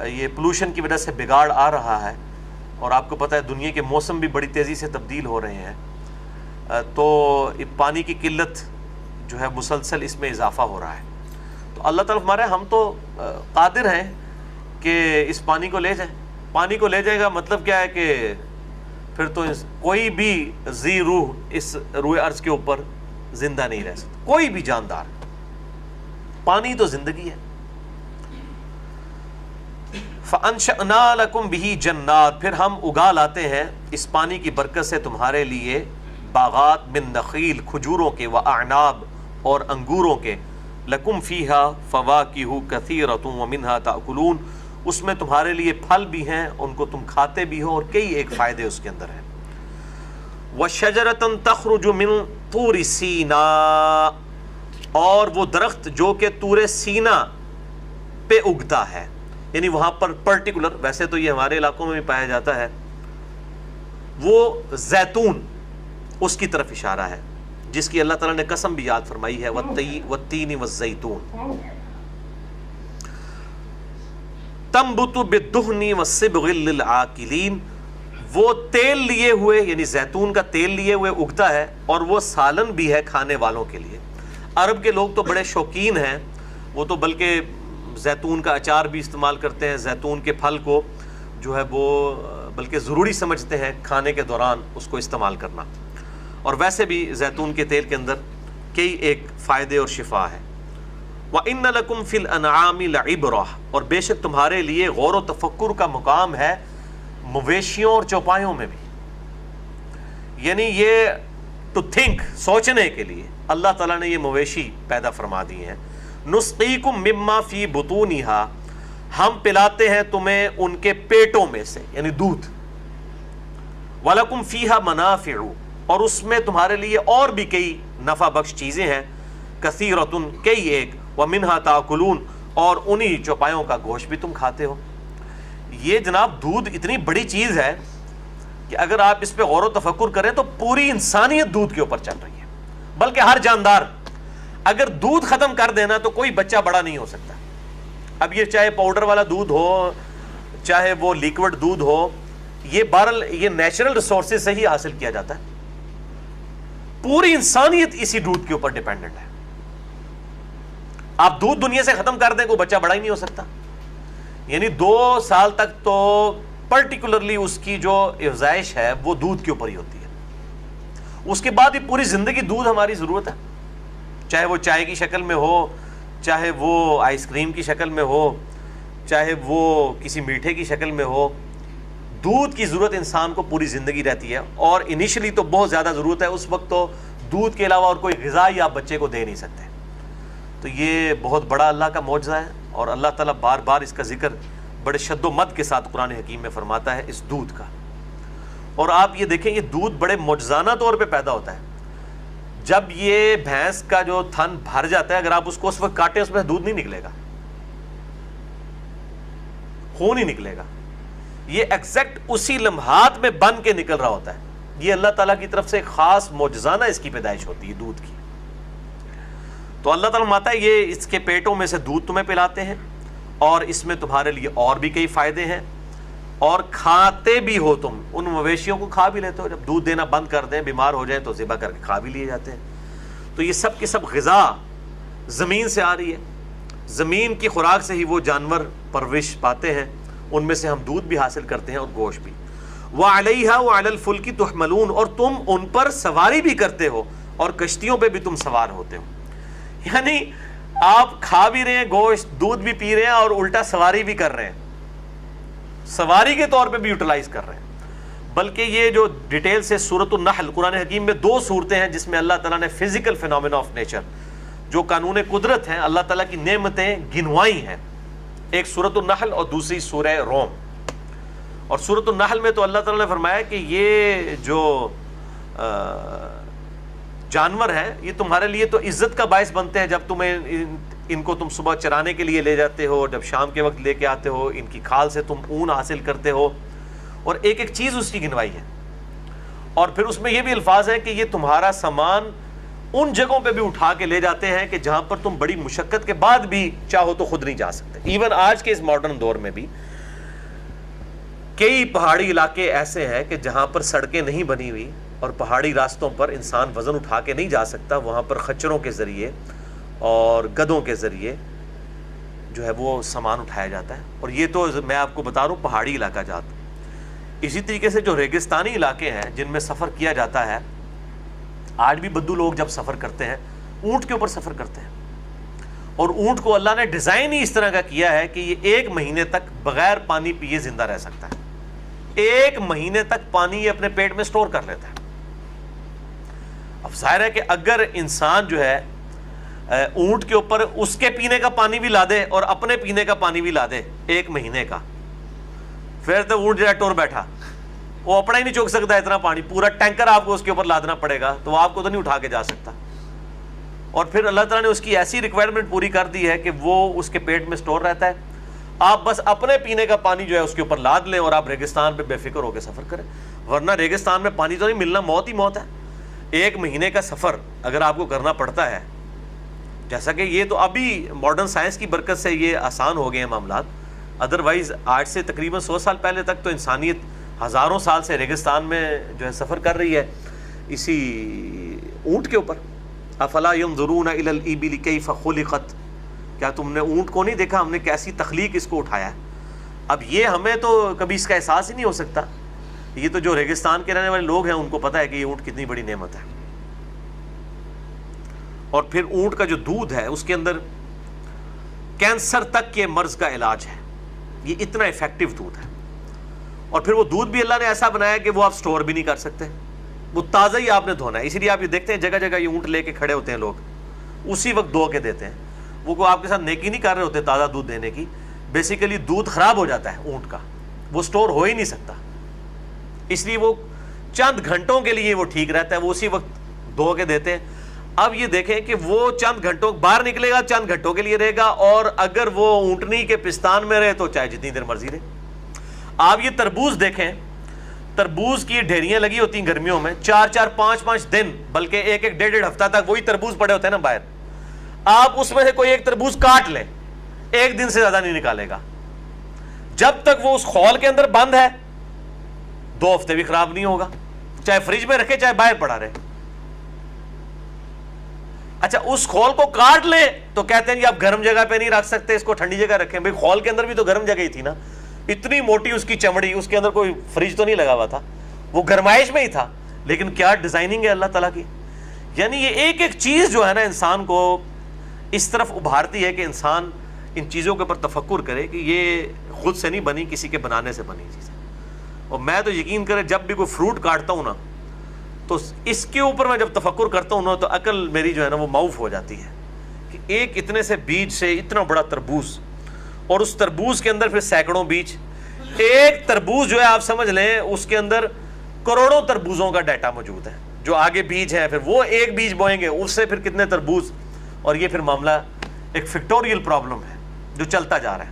یہ پولوشن کی وجہ سے بگاڑ آ رہا ہے، اور آپ کو پتہ ہے دنیا کے موسم بھی بڑی تیزی سے تبدیل ہو رہے ہیں، تو پانی کی قلت جو ہے مسلسل اس میں اضافہ ہو رہا ہے. تو اللہ تعالیٰ ہمارے ہم تو قادر ہیں کہ اس پانی کو لے جائیں. پانی کو لے جائے گا مطلب کیا ہے کہ پھر تو کوئی بھی ذی روح اس روح ارض کے اوپر زندہ نہیں رہ سکتا، کوئی بھی جاندار. پانی تو زندگی ہے. فَأَنشَأْنَا لَكُمْ بِهِ جَنَّاتٍ، پھر ہم اگا لاتے ہیں اس پانی کی برکت سے تمہارے لیے باغات، من نخیل، کھجوروں کے، وَأَعْنَابٍ، اور انگوروں کے، لَكُمْ فِيهَا فَوَاكِهُ كَثِيرَةٌ وَمِنْهَا تَأْكُلُونَ، اس میں تمہارے لیے پھل بھی ہیں، ان کو تم کھاتے بھی ہو، اور کئی ایک فائدے اس کے اندر ہیں. وَشَجَرَةً تَخْرُجُ مِن طُورِ سِینَاءَ، اور وہ درخت جو کہ طور سینا پہ اگتا ہے، یعنی وہاں پر پرٹیکولر، ویسے تو یہ ہمارے علاقوں میں بھی پایا جاتا ہے، وہ زیتون اس کی طرف اشارہ ہے جس کی اللہ تعالیٰ نے قسم بھی یاد فرمائی ہے، والتین والزیتون. تنبت بالدہن والصبغ للعاقلین، وہ تیل لیے ہوئے یعنی زیتون کا تیل لیے ہوئے اگتا ہے، اور وہ سالن بھی ہے کھانے والوں کے لیے. عرب کے لوگ تو بڑے شوقین ہیں، وہ تو بلکہ زیتون کا اچار بھی استعمال کرتے ہیں، زیتون کے پھل کو جو ہے وہ بلکہ ضروری سمجھتے ہیں کھانے کے دوران اس کو استعمال کرنا. اور ویسے بھی زیتون کے تیل کے اندر کئی ایک فائدے اور شفا ہے. وَإِنَّ لَكُمْ فِي الْأَنْعَامِ لَعِبْرَةً، اور بے شک تمہارے لیے غور و تفکر کا مقام ہے مویشیوں اور چوپایوں میں بھی. یعنی یہ ٹو تھنک، سوچنے کے لیے اللہ تعالیٰ نے یہ مویشی پیدا فرما دیے ہیں. نسقیکم مما فی بطونہا، ہم پلاتے ہیں تمہیں ان کے پیٹوں میں سے، یعنی دودھ. وَلَكُمْ فِيهَا مَنَافِعُ، اور اس میں تمہارے لیے اور بھی کئی نفع بخش چیزیں ہیں. کثیرۃ، کئی ایک. وَمِنْهَا تَأْكُلُونَ، اور انہی چوپایوں کا گوشت بھی تم کھاتے ہو. یہ جناب دودھ اتنی بڑی چیز ہے کہ اگر آپ اس پہ غور و تفکر کریں تو پوری انسانیت دودھ کے اوپر چل رہی ہے. بلکہ ہر جاندار اگر دودھ ختم کر دینا تو کوئی بچہ بڑا نہیں ہو سکتا. اب یہ چاہے پاؤڈر والا دودھ ہو، چاہے وہ لیکوڈ دودھ ہو، یہ بہرحال یہ نیچرل ریسورسز سے ہی حاصل کیا جاتا ہے. پوری انسانیت اسی دودھ کے اوپر ڈیپینڈنٹ ہے. آپ دودھ دنیا سے ختم کر دیں کوئی بچہ بڑا ہی نہیں ہو سکتا. یعنی 2 سال تک تو پرٹیکولرلی اس کی جو افزائش ہے وہ دودھ کے اوپر ہی ہوتی ہے. اس کے بعد یہ پوری زندگی دودھ ہماری ضرورت ہے، چاہے وہ چائے کی شکل میں ہو، چاہے وہ آئس کریم کی شکل میں ہو، چاہے وہ کسی میٹھے کی شکل میں ہو. دودھ کی ضرورت انسان کو پوری زندگی رہتی ہے، اور انیشلی تو بہت زیادہ ضرورت ہے. اس وقت تو دودھ کے علاوہ اور کوئی غذا ہی آپ بچے کو دے نہیں سکتے. تو یہ بہت بڑا اللہ کا معجزہ ہے، اور اللہ تعالیٰ بار بار اس کا ذکر بڑے شد و مد کے ساتھ قرآن حکیم میں فرماتا ہے اس دودھ کا. اور آپ یہ دیکھیں یہ دودھ بڑے معجزانہ طور پہ پیدا ہوتا ہے. جب یہ بھینس کا جو تھن بھر جاتا ہے، اگر آپ اس کو اس وقت کاٹیں اس میں دودھ نہیں نکلے گا، خون ہی نکلے گا. یہ ایگزیکٹ اسی لمحات میں بن کے نکل رہا ہوتا ہے. یہ اللہ تعالیٰ کی طرف سے ایک خاص معجزانہ اس کی پیدائش ہوتی ہے دودھ کی. تو اللہ تعالیٰ فرماتا ہے یہ اس کے پیٹوں میں سے دودھ تمہیں پلاتے ہیں، اور اس میں تمہارے لیے اور بھی کئی فائدے ہیں، اور کھاتے بھی ہو تم. ان مویشیوں کو کھا بھی لیتے ہو. جب دودھ دینا بند کر دیں، بیمار ہو جائیں تو ذبح کر کے کھا بھی لیے جاتے ہیں. تو یہ سب کی سب غذا زمین سے آ رہی ہے. زمین کی خوراک سے ہی وہ جانور پرورش پاتے ہیں، ان میں سے ہم دودھ بھی حاصل کرتے ہیں اور گوشت بھی. وَعَلَيْهَا وَعَلَى الْفُلْكِ تُحْمَلُونَ، اور تم ان پر سواری بھی کرتے ہو، اور کشتیوں پہ بھی تم سوار ہوتے ہو. یعنی آپ کھا بھی رہے ہیں گوشت، دودھ بھی پی رہے ہیں، اور الٹا سواری بھی کر رہے ہیں، سواری کے طور پہ بھی یوٹیلائز کر رہے ہیں. بلکہ یہ جو ڈیٹیل سے سورۃ النحل قرآن حکیم میں 2 صورتیں ہیں جس میں اللہ تعالیٰ نے فزیکل فینومینا آف نیچر، جو قانون قدرت ہیں، اللہ تعالیٰ کی نعمتیں گنوائی ہیں. ایک سورۃ النحل اور دوسری سورہ روم. اور سورۃ النحل میں تو اللہ تعالیٰ نے فرمایا کہ یہ جو جانور ہیں یہ تمہارے لیے تو عزت کا باعث بنتے ہیں. جب تمہیں ان کو تم صبح چرانے کے لیے لے جاتے ہو، جب شام کے وقت لے کے آتے ہو، ان کی کھال سے تم اون حاصل کرتے ہو، اور ایک ایک چیز اس کی گنوائی ہے. اور پھر اس میں یہ بھی الفاظ ہیں کہ یہ تمہارا سامان ان جگہوں پہ بھی اٹھا کے لے جاتے ہیں کہ جہاں پر تم بڑی مشقت کے بعد بھی چاہو تو خود نہیں جا سکتے. ایون آج کے اس ماڈرن دور میں بھی کئی پہاڑی علاقے ایسے ہیں کہ جہاں پر سڑکیں نہیں بنی ہوئی اور پہاڑی راستوں پر انسان وزن اٹھا کے نہیں جا سکتا، وہاں پر خچروں کے ذریعے اور گدھوں کے ذریعے جو ہے وہ سامان اٹھایا جاتا ہے. اور یہ تو میں آپ کو بتا رہا ہوں پہاڑی علاقہ جات. اسی طریقے سے جو ریگستانی علاقے ہیں جن میں سفر کیا جاتا ہے، آج بھی بدو لوگ جب سفر کرتے ہیں اونٹ کے اوپر سفر کرتے ہیں. اور اونٹ کو اللہ نے ڈیزائن ہی اس طرح کا کیا ہے کہ یہ 1 مہینے تک بغیر پانی پیے زندہ رہ سکتا ہے. 1 مہینے تک پانی یہ اپنے پیٹ میں سٹور کر لیتا ہے. اب ظاہر ہے کہ اگر انسان جو ہے اونٹ کے اوپر اس کے پینے کا پانی بھی لا دے اور اپنے پینے کا پانی بھی لا دے 1 مہینے کا، پھر تو اونٹ جو ہے ٹور بیٹھا، وہ اپنا ہی نہیں چوک سکتا اتنا پانی. پورا ٹینکر آپ کو اس کے اوپر لادنا پڑے گا، تو وہ آپ کو تو نہیں اٹھا کے جا سکتا. اور پھر اللہ تعالیٰ نے اس کی ایسی ریکوائرمنٹ پوری کر دی ہے کہ وہ اس کے پیٹ میں سٹور رہتا ہے. آپ بس اپنے پینے کا پانی جو ہے اس کے اوپر لاد لیں اور آپ ریگستان پہ بے فکر ہو کے سفر کریں. ورنہ ریگستان میں پانی تو نہیں ملنا، موت ہی موت ہے. 1 مہینے کا سفر اگر آپ کو کرنا پڑتا ہے، جیسا کہ یہ تو ابھی ماڈرن سائنس کی برکت سے یہ آسان ہو گئے ہیں معاملات، ادروائز آج سے تقریباً 100 سال پہلے تک تو انسانیت ہزاروں سال سے ریگستان میں جو ہے سفر کر رہی ہے اسی اونٹ کے اوپر. افلا ينظرون الى الابل كيف خلقت، کیا تم نے اونٹ کو نہیں دیکھا ہم نے کیسی تخلیق اس کو اٹھایا ہے. اب یہ ہمیں تو کبھی اس کا احساس ہی نہیں ہو سکتا. یہ تو جو ریگستان کے رہنے والے لوگ ہیں ان کو پتہ ہے کہ یہ اونٹ کتنی بڑی نعمت ہے. اور پھر اونٹ کا جو دودھ ہے اس کے اندر کینسر تک کے مرض کا علاج ہے. یہ اتنا ایفیکٹو دودھ ہے. اور پھر وہ دودھ بھی اللہ نے ایسا بنایا کہ وہ آپ سٹور بھی نہیں کر سکتے. وہ تازہ ہی آپ نے دھونا ہے. اسی لیے آپ یہ دیکھتے ہیں جگہ جگہ یہ اونٹ لے کے کھڑے ہوتے ہیں لوگ, اسی وقت دھو کے دیتے ہیں. وہ کوئی آپ کے ساتھ نیکی نہیں کر رہے ہوتے تازہ دودھ دینے کی, بیسیکلی دودھ خراب ہو جاتا ہے اونٹ کا, وہ سٹور ہو ہی نہیں سکتا, اس لیے وہ چند گھنٹوں کے لیے وہ ٹھیک رہتا ہے, وہ اسی وقت دھو کے دیتے ہیں. اب یہ دیکھیں کہ وہ چند گھنٹوں باہر نکلے گا, چند گھنٹوں کے لیے رہے گا, اور اگر وہ اونٹنی کے پستان میں رہے تو چاہے جتنی دیر مرضی رہے. آپ یہ تربوز دیکھیں, تربوز کی ڈھیریاں لگی ہوتی ہیں گرمیوں میں, 4-4 5-5 دن بلکہ 1-1 1.5 ہفتہ تک وہی تربوز پڑے ہوتے ہیں نا باہر. آپ اس میں سے کوئی ایک تربوز کاٹ لیں, 1 دن سے زیادہ نہیں نکالے گا. جب تک وہ اس خول کے اندر بند ہے 2 ہفتے بھی خراب نہیں ہوگا, چاہے فریج میں رکھے چاہے باہر پڑا رہے. اچھا اس خول کو کاٹ لیں تو کہتے ہیں جی آپ گرم جگہ پہ نہیں رکھ سکتے, اس کو ٹھنڈی جگہ رکھیں. بھئی خول کے اندر بھی تو گرم جگہ ہی تھی نا, اتنی موٹی اس کی چمڑی, اس کے اندر کوئی فریج تو نہیں لگا ہوا تھا, وہ گرمائش میں ہی تھا. لیکن کیا ڈیزائننگ ہے اللہ تعالیٰ کی. یعنی یہ ایک ایک چیز جو ہے نا انسان کو اس طرف ابھارتی ہے کہ انسان ان چیزوں کے اوپر تفکر کرے کہ یہ خود سے نہیں بنی, کسی کے بنانے سے بنی چیز ہے. اور میں تو یقین کرے جب بھی کوئی فروٹ کاٹتا ہوں نا تو اس کے اوپر میں جب تفکر کرتا ہوں نا تو عقل میری جو ہے نا وہ معاف ہو جاتی ہے کہ ایک اتنے سے بیج سے اتنا بڑا تربوز, اور اس تربوز کے اندر پھر سینکڑوں بیج. ایک تربوز جو ہے آپ سمجھ لیں اس کے اندر کروڑوں تربوزوں کا ڈیٹا موجود ہے, جو آگے بیج ہیں, پھر وہ ایک بیج بوئیں گے اس سے پھر کتنے تربوز, اور یہ پھر معاملہ ایک فیکٹوریل پرابلم ہے جو چلتا جا رہا ہے.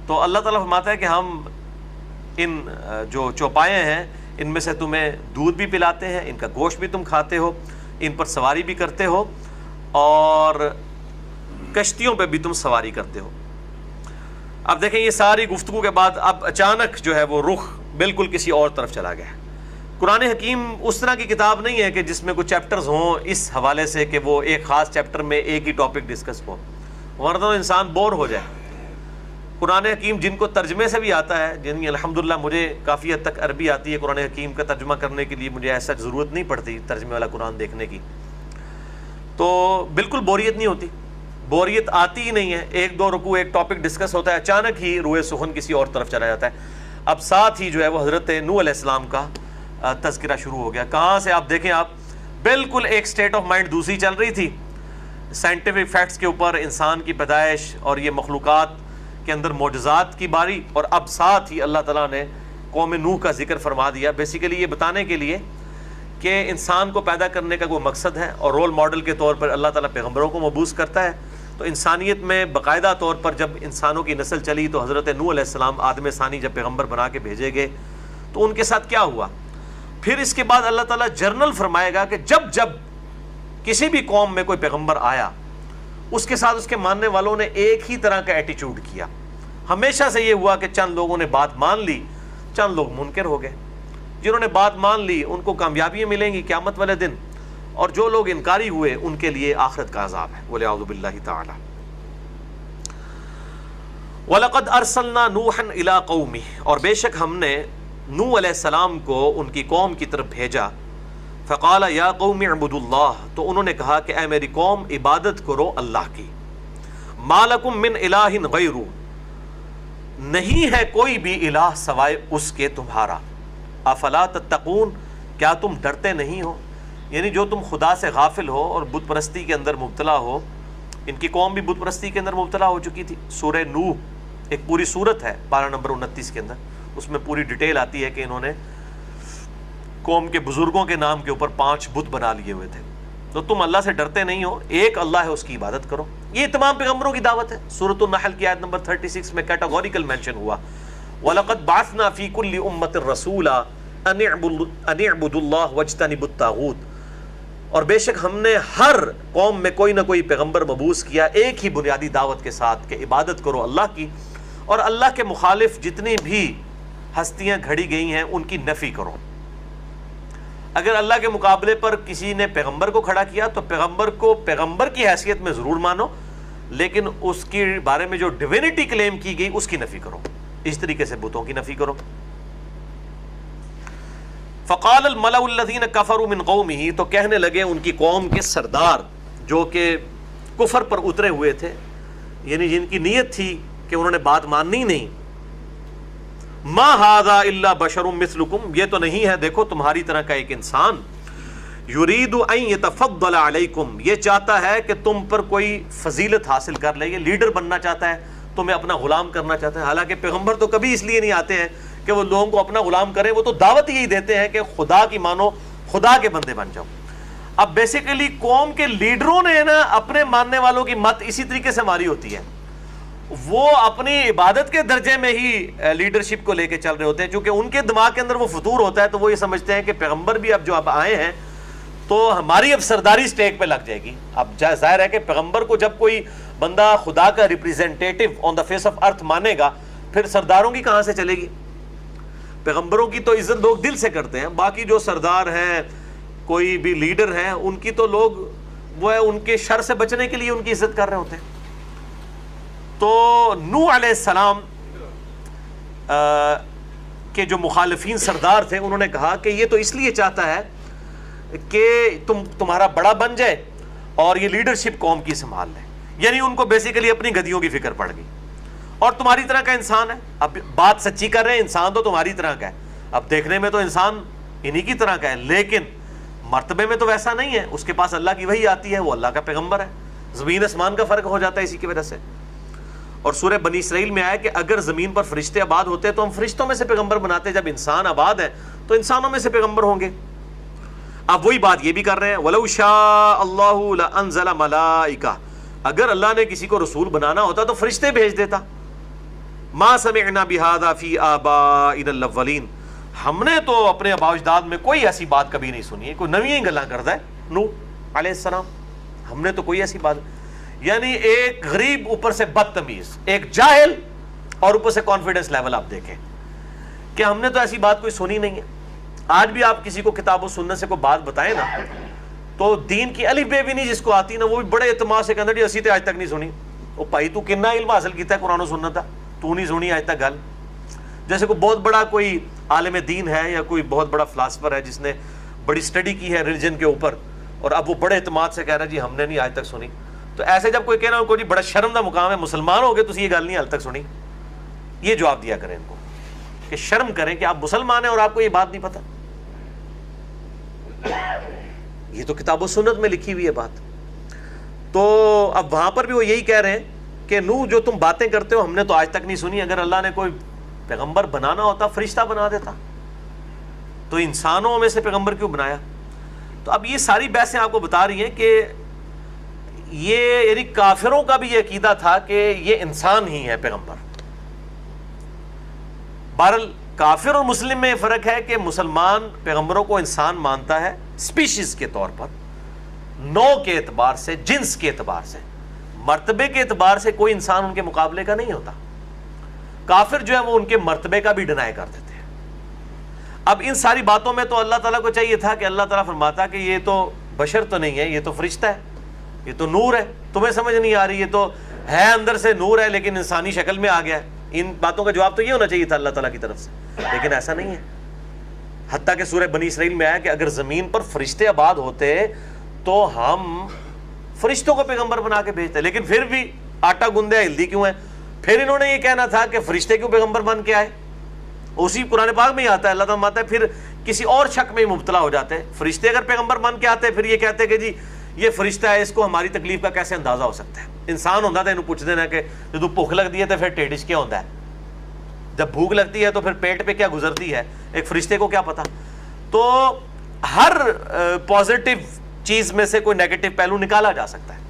تو اللہ تعالیٰ فرماتا ہے کہ ہم ان جو چوپائے ہیں ان میں سے تمہیں دودھ بھی پلاتے ہیں, ان کا گوشت بھی تم کھاتے ہو, ان پر سواری بھی کرتے ہو, اور کشتیوں پہ بھی تم سواری کرتے ہو. اب دیکھیں یہ ساری گفتگو کے بعد اب اچانک جو ہے وہ رخ بالکل کسی اور طرف چلا گیا. قرآن حکیم اس طرح کی کتاب نہیں ہے کہ جس میں کچھ چیپٹرز ہوں اس حوالے سے کہ وہ ایک خاص چیپٹر میں ایک ہی ٹاپک ڈسکس ہو, ورنہ تو انسان بور ہو جائے. قرآن حکیم جن کو ترجمے سے بھی آتا ہے, جن کی الحمدللہ مجھے کافی حد تک عربی آتی ہے, قرآن حکیم کا ترجمہ کرنے کے لیے مجھے ایسا ضرورت نہیں پڑتی ترجمے والا قرآن دیکھنے کی, تو بالکل بوریت نہیں ہوتی, بوریت آتی ہی نہیں ہے. 1-2 رکوع ایک ٹاپک ڈسکس ہوتا ہے, اچانک ہی روئے سخن کسی اور طرف چلا جاتا ہے. اب ساتھ ہی جو ہے وہ حضرت نوح علیہ السلام کا تذکرہ شروع ہو گیا. کہاں سے آپ دیکھیں, آپ بالکل ایک سٹیٹ آف مائنڈ دوسری چل رہی تھی, سائنٹیفک فیکٹس کے اوپر, انسان کی پیدائش اور یہ مخلوقات کے اندر معجزات کی باری, اور اب ساتھ ہی اللہ تعالیٰ نے قوم نوح کا ذکر فرما دیا, بیسیکلی یہ بتانے کے لیے کہ انسان کو پیدا کرنے کا کوئی مقصد ہے, اور رول ماڈل کے طور پر اللہ تعالیٰ پیغمبروں کو مبعوث کرتا ہے. تو انسانیت میں باقاعدہ طور پر جب انسانوں کی نسل چلی تو حضرت نوح علیہ السلام آدم ثانی جب پیغمبر بنا کے بھیجے گئے تو ان کے ساتھ کیا ہوا. پھر اس کے بعد اللہ تعالیٰ جرنل فرمائے گا کہ جب جب کسی بھی قوم میں کوئی پیغمبر آیا اس کے ساتھ اس کے ماننے والوں نے ایک ہی طرح کا ایٹیچیوڈ کیا. ہمیشہ سے یہ ہوا کہ چند لوگوں نے بات مان لی, چند لوگ منکر ہو گئے. جنہوں نے بات مان لی ان کو کامیابیاں ملیں گی قیامت والے دن, اور جو لوگ انکاری ہوئے ان کے لیے آخرت کا عذاب ہے. وَلِعَوْذُ بِاللَّهِ تَعَالَى. وَلَقَدْ أَرْسَلْنَا نُوحًا إِلَىٰ قَوْمِهِ, اور بے شک ہم نے نوح علیہ السلام کو ان کی قوم کی طرف بھیجا. فَقَالَ يَا قَوْمِ اعْبُدُوا اللَّهَ, تو انہوں نے کہا کہ اے میری قوم عبادت کرو اللہ کی. مَا لَكُم مِّنْ إِلَٰهٍ غَيْرُهُ, نہیں ہے کوئی بھی الہ سوائے اس کے تمہارا. افلا تتقون, کیا تم ڈرتے نہیں ہو. یعنی جو تم خدا سے غافل ہو اور بت پرستی کے اندر مبتلا ہو, ان کی قوم بھی بت پرستی کے اندر مبتلا ہو چکی تھی. سورہ نوح ایک پوری سورت ہے, پارہ نمبر 29 کے اندر, اس میں پوری ڈیٹیل آتی ہے کہ انہوں نے قوم کے بزرگوں کے نام کے اوپر 5 بت بنا لیے ہوئے تھے. تو تم اللہ سے ڈرتے نہیں ہو, ایک اللہ ہے اس کی عبادت کرو. یہ تمام پیغمبروں کی دعوت ہے. سورۃ النحل کی آیت نمبر 36 میں کیٹاگوریکل مینشن ہوا, وَلَقَدْ بَعَثْنَا فِي كُلِّ أُمَّةٍ رَسُولًا أَنِ اعْبُدُوا اللَّهَ وَاجْتَنِبُوا الطَّاغُوتَ, اور بے شک ہم نے ہر قوم میں کوئی نہ کوئی پیغمبر مبعوث کیا ایک ہی بنیادی دعوت کے ساتھ کہ عبادت کرو اللہ کی, اور اللہ کے مخالف جتنی بھی ہستیاں گھڑی گئی ہیں ان کی نفی کرو. اگر اللہ کے مقابلے پر کسی نے پیغمبر کو کھڑا کیا تو پیغمبر کو پیغمبر کی حیثیت میں ضرور مانو, لیکن اس کے بارے میں جو ڈیوینٹی کلیم کی گئی اس کی نفی کرو. اس طریقے سے بتوں کی نفی کرو. فقال الملأ الذين كفروا من قومه, تو کہنے لگے ان کی قوم کے سردار جو کہ کفر پر اترے ہوئے تھے, یعنی جن کی نیت تھی کہ انہوں نے بات ماننی نہیں, ما ھذا الا بشر مثلکم، یہ تو نہیں ہے دیکھو تمہاری طرح کا ایک انسان، یرید ان یتفضل علیکم، یہ چاہتا ہے کہ تم پر کوئی فضیلت حاصل کر لے، یہ لیڈر بننا چاہتا ہے، تمہیں اپنا غلام کرنا چاہتا ہے۔ حالانکہ پیغمبر تو کبھی اس لیے نہیں آتے ہیں کہ وہ لوگوں کو اپنا غلام کریں، وہ تو دعوت یہی دیتے ہیں کہ خدا کی مانو، خدا کے بندے بن جاؤ۔ اب بیسیکلی قوم کے لیڈروں نے نا اپنے ماننے والوں کی مت اسی طریقے سے ماری ہوتی ہے، وہ اپنی عبادت کے درجے میں ہی لیڈرشپ کو لے کے چل رہے ہوتے ہیں، چونکہ ان کے دماغ کے اندر وہ فطور ہوتا ہے، تو وہ یہ سمجھتے ہیں کہ پیغمبر بھی اب جو اب آئے ہیں تو ہماری اب سرداری سٹیک پہ لگ جائے گی۔ اب ظاہر ہے کہ پیغمبر کو جب کوئی بندہ خدا کا representative on the face of earth مانے گا، پھر سرداروں کی کہاں سے چلے گی؟ پیغمبروں کی تو عزت لوگ دل سے کرتے ہیں، باقی جو سردار ہیں، کوئی بھی لیڈر ہیں، ان کی تو لوگ وہ ہے ان کے شر سے بچنے کے لیے ان کی عزت کر رہے ہوتے ہیں۔ تو نوح علیہ السلام کے جو مخالفین سردار تھے، انہوں نے کہا کہ یہ تو اس لیے چاہتا ہے کہ تمہارا بڑا بن جائے اور یہ لیڈرشپ قوم کی سنبھال لے، یعنی ان کو بیسیکلی اپنی گدیوں کی فکر پڑ گئی، اور تمہاری طرح کا انسان ہے۔ اب بات سچی کر رہے ہیں، انسان تو تمہاری طرح کا ہے، اب دیکھنے میں تو انسان انہی کی طرح کا ہے، لیکن مرتبے میں تو ویسا نہیں ہے، اس کے پاس اللہ کی وحی آتی ہے، وہ اللہ کا پیغمبر ہے، زمین آسمان کا فرق ہو جاتا ہے اسی کی وجہ سے۔ اور سورہ بنی اسرائیل میں آیا کہ اگر زمین پر فرشتے آباد ہوتے تو ہم فرشتوں میں سے پیغمبر بناتے، جب انسان آباد ہے تو انسانوں میں سے پیغمبر ہوں گے۔ اب وہی بات یہ بھی کر رہے ہیں، وَلَوْ شَاءَ اللَّهُ لَأَنزَلَ مَلَائِكَةً، اگر اللہ نے کسی کو رسول بنانا ہوتا تو فرشتے بھیج دیتا۔ مَا سَمِعْنَا بِهَذَا فِي آبَائِنَا الْأَوَّلِينَ، ہم نے تو اپنے آباء و اجداد میں کوئی ایسی بات کبھی نہیں سنی ہے، کوئی نویں گلاں کرتا ہے نوح علیہ السلام، ہم نے تو کوئی ایسی بات، یعنی ایک غریب اوپر سے بدتمیز، ایک جاہل اور اوپر سے کانفیڈنس لیول آپ دیکھیں کہ ہم نے تو ایسی بات کوئی سنی نہیں ہے۔ آج بھی آپ کسی کو کتاب و سنت سے کوئی بات بتائیں نا، تو دین کی الف بے بھی نہیں جس کو آتی نا، وہ بھی بڑے اعتماد سے کہنا جی اسی تے آج تک نہیں سنی۔ وہ بھائی تو کتنا علم حاصل کیتا ہے قرآن و سنت کا، تو نہیں سنی آج تک گل؟ جیسے کوئی بہت بڑا کوئی عالم دین ہے یا کوئی بہت بڑا فلاسفر ہے جس نے بڑی اسٹڈی کی ہے ریلیجن کے اوپر، اور اب وہ بڑے اعتماد سے کہہ رہا ہے جی ہم نے نہیں آج تک سنی، تو ایسے جب کوئی کہنا ان کو جی بڑا شرم کا مقام ہے، مسلمان ہو گئے تو یہ گل نہیں آج تک سنی، یہ جواب دیا کریں ان کو کہ شرم کریں کہ آپ مسلمان ہیں اور آپ کو یہ بات نہیں پتہ، یہ تو کتاب و سنت میں لکھی ہوئی ہے بات۔ تو اب وہاں پر بھی وہ یہی کہہ رہے ہیں کہ نوح جو تم باتیں کرتے ہو ہم نے تو آج تک نہیں سنی، اگر اللہ نے کوئی پیغمبر بنانا ہوتا فرشتہ بنا دیتا، تو انسانوں میں سے پیغمبر کیوں بنایا؟ تو اب یہ ساری بحثیں آپ کو بتا رہی ہیں کہ یہ یعنی کافروں کا بھی یہ عقیدہ تھا کہ یہ انسان ہی ہے پیغمبر۔ بہرحال کافر اور مسلم میں فرق ہے کہ مسلمان پیغمبروں کو انسان مانتا ہے اسپیشیز کے طور پر، نوع کے اعتبار سے، جنس کے اعتبار سے، مرتبے کے اعتبار سے کوئی انسان ان کے مقابلے کا نہیں ہوتا۔ کافر جو ہے وہ ان کے مرتبے کا بھی ڈینائی کر دیتے ہیں۔ اب ان ساری باتوں میں تو اللہ تعالیٰ کو چاہیے تھا کہ اللہ تعالیٰ فرماتا کہ یہ تو بشر تو نہیں ہے، یہ تو فرشتہ ہے، یہ تو نور ہے، تمہیں سمجھ نہیں آ رہی، یہ تو ہے اندر سے نور ہے لیکن انسانی شکل میں آ گیا ہے۔ ان باتوں کا جواب تو یہ ہونا چاہیے تھا اللہ تعالیٰ کی طرف سے، لیکن ایسا نہیں ہے۔ حتیٰ کہ سورہ بنی اسرائیل میں آیا کہ اگر زمین پر فرشتے آباد ہوتے تو ہم فرشتوں کو پیغمبر بنا کے بھیجتے، لیکن پھر بھی آٹا گوندے ہلدی کیوں ہے؟ پھر انہوں نے یہ کہنا تھا کہ فرشتے کیوں پیغمبر بن کے آئے، اسی قرآن پاک میں ہی آتا ہے، اللہ تعالیٰ ماتا ہے، پھر کسی اور شک میں ہی مبتلا ہو جاتے ہیں۔ فرشتے اگر پیغمبر بن کے آتے پھر یہ کہتے کہ جی یہ فرشتہ ہے، اس کو ہماری تکلیف کا کیسے اندازہ ہو سکتا ہے؟ انسان ہوتا تھا انہوں پوچھ دینا کہ جب بھوک لگتی ہے تو پھر ٹیڈش کیا ہوتا ہے، جب بھوک لگتی ہے تو پھر پیٹ پہ کیا گزرتی ہے، ایک فرشتے کو کیا پتا؟ تو ہر پازیٹیو چیز میں سے کوئی نیگیٹو پہلو نکالا جا سکتا ہے۔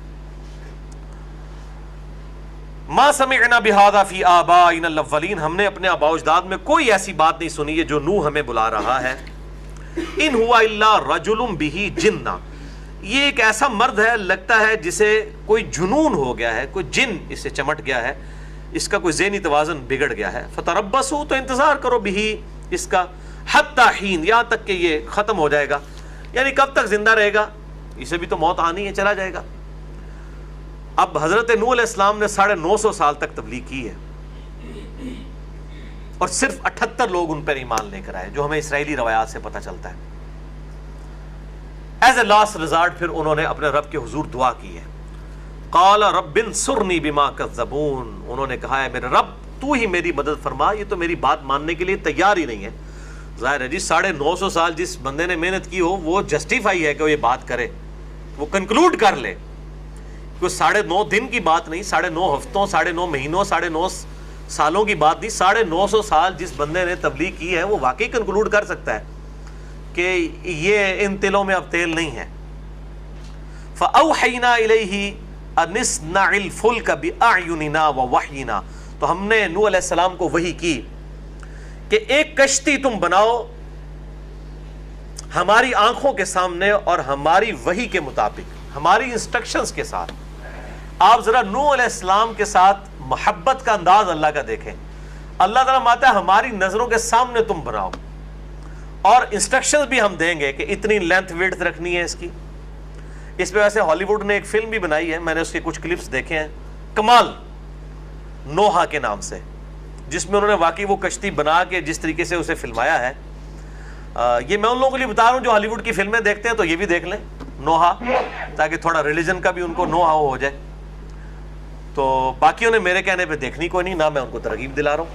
ما سمعنا بہذا فی آبائنا الاولین، ہم نے اپنے آباء و اجداد میں کوئی ایسی بات نہیں سنی ہے جو نوح ہمیں بلا رہا ہے۔ ان ہوا الا رجل بہ جنہ، یہ ایک ایسا مرد ہے لگتا ہے جسے کوئی جنون ہو گیا ہے، کوئی جن اس سے چمٹ گیا ہے، اس کا کوئی ذہنی توازن بگڑ گیا ہے۔ فتربصوا، تو انتظار کرو بہ اس کا، حتی حین، یہاں تک کہ یہ ختم ہو جائے گا، یعنی کب تک زندہ رہے گا، اسے بھی تو موت آنی ہے، چلا جائے گا۔ اب حضرت نوح علیہ السلام نے 950 سال تک تبلیغ کی ہے اور صرف 78 لوگ ان پر ایمان لے کر آئے، جو ہمیں اسرائیلی روایات سے پتہ چلتا ہے۔ ایز اے لاسٹ ریزارٹ پھر انہوں نے اپنے رب کے حضور دعا کی ہے، قال رب انصرنی بما کذبون، انہوں نے کہا ہے میرے رب تو ہی میری مدد فرما. یہ تو میری بات ماننے کے لیے تیار ہی نہیں ہے. ظاہر ہے جی 950 سال جس بندے نے محنت کی ہو وہ جسٹیفائی ہے کہ وہ یہ بات کرے, وہ کنکلوڈ کر لے. کوئی 9.5 دن کی بات نہیں, 9.5 ہفتوں, 9.5 مہینوں, 9.5 سالوں کی بات نہیں, 950 سال جس بندے نے تبلیغ کی ہے وہ واقعی کنکلوڈ کر سکتا ہے کہ یہ ان تلوں میں اب تیل نہیں ہے. فَأَوْحَيْنَا إِلَيْهِ أَنِ اصْنَعِ الْفُلْكَ بِأَعْيُنِنَا وَوَحْيِنَا. تو ہم نے نوح علیہ السلام کو وحی کی کہ ایک کشتی تم بناؤ ہماری آنکھوں کے سامنے اور ہماری وحی کے مطابق, ہماری انسٹرکشنز کے ساتھ. آپ ذرا نوح علیہ السلام کے ساتھ محبت کا انداز اللہ کا دیکھیں. اللہ تعالیٰ ماتا ہے ہماری نظروں کے سامنے تم بناؤ, اور انسٹرکشنز بھی ہم دیں گے کہ اتنی لینتھ ویڈتھ رکھنی ہے اس کی. اس پہ ویسے ہالی ووڈ نے ایک فلم بھی بنائی ہے, میں نے اس کے کچھ کلپس دیکھے ہیں, کمال نوحہ کے نام سے, جس میں انہوں نے واقعی وہ کشتی بنا کے جس طریقے سے اسے فلمایا ہے. یہ میں ان لوگوں کے لیے بتا رہا ہوں جو ہالی ووڈ کی فلمیں دیکھتے ہیں تو یہ بھی دیکھ لیں نوحہ, تاکہ تھوڑا ریلیجن کا بھی ان کو نوحہ ہو جائے. تو باقیوں نے میرے کہنے پہ دیکھنی کوئی نہیں, نہ میں ان کو ترغیب دلا رہا ہوں.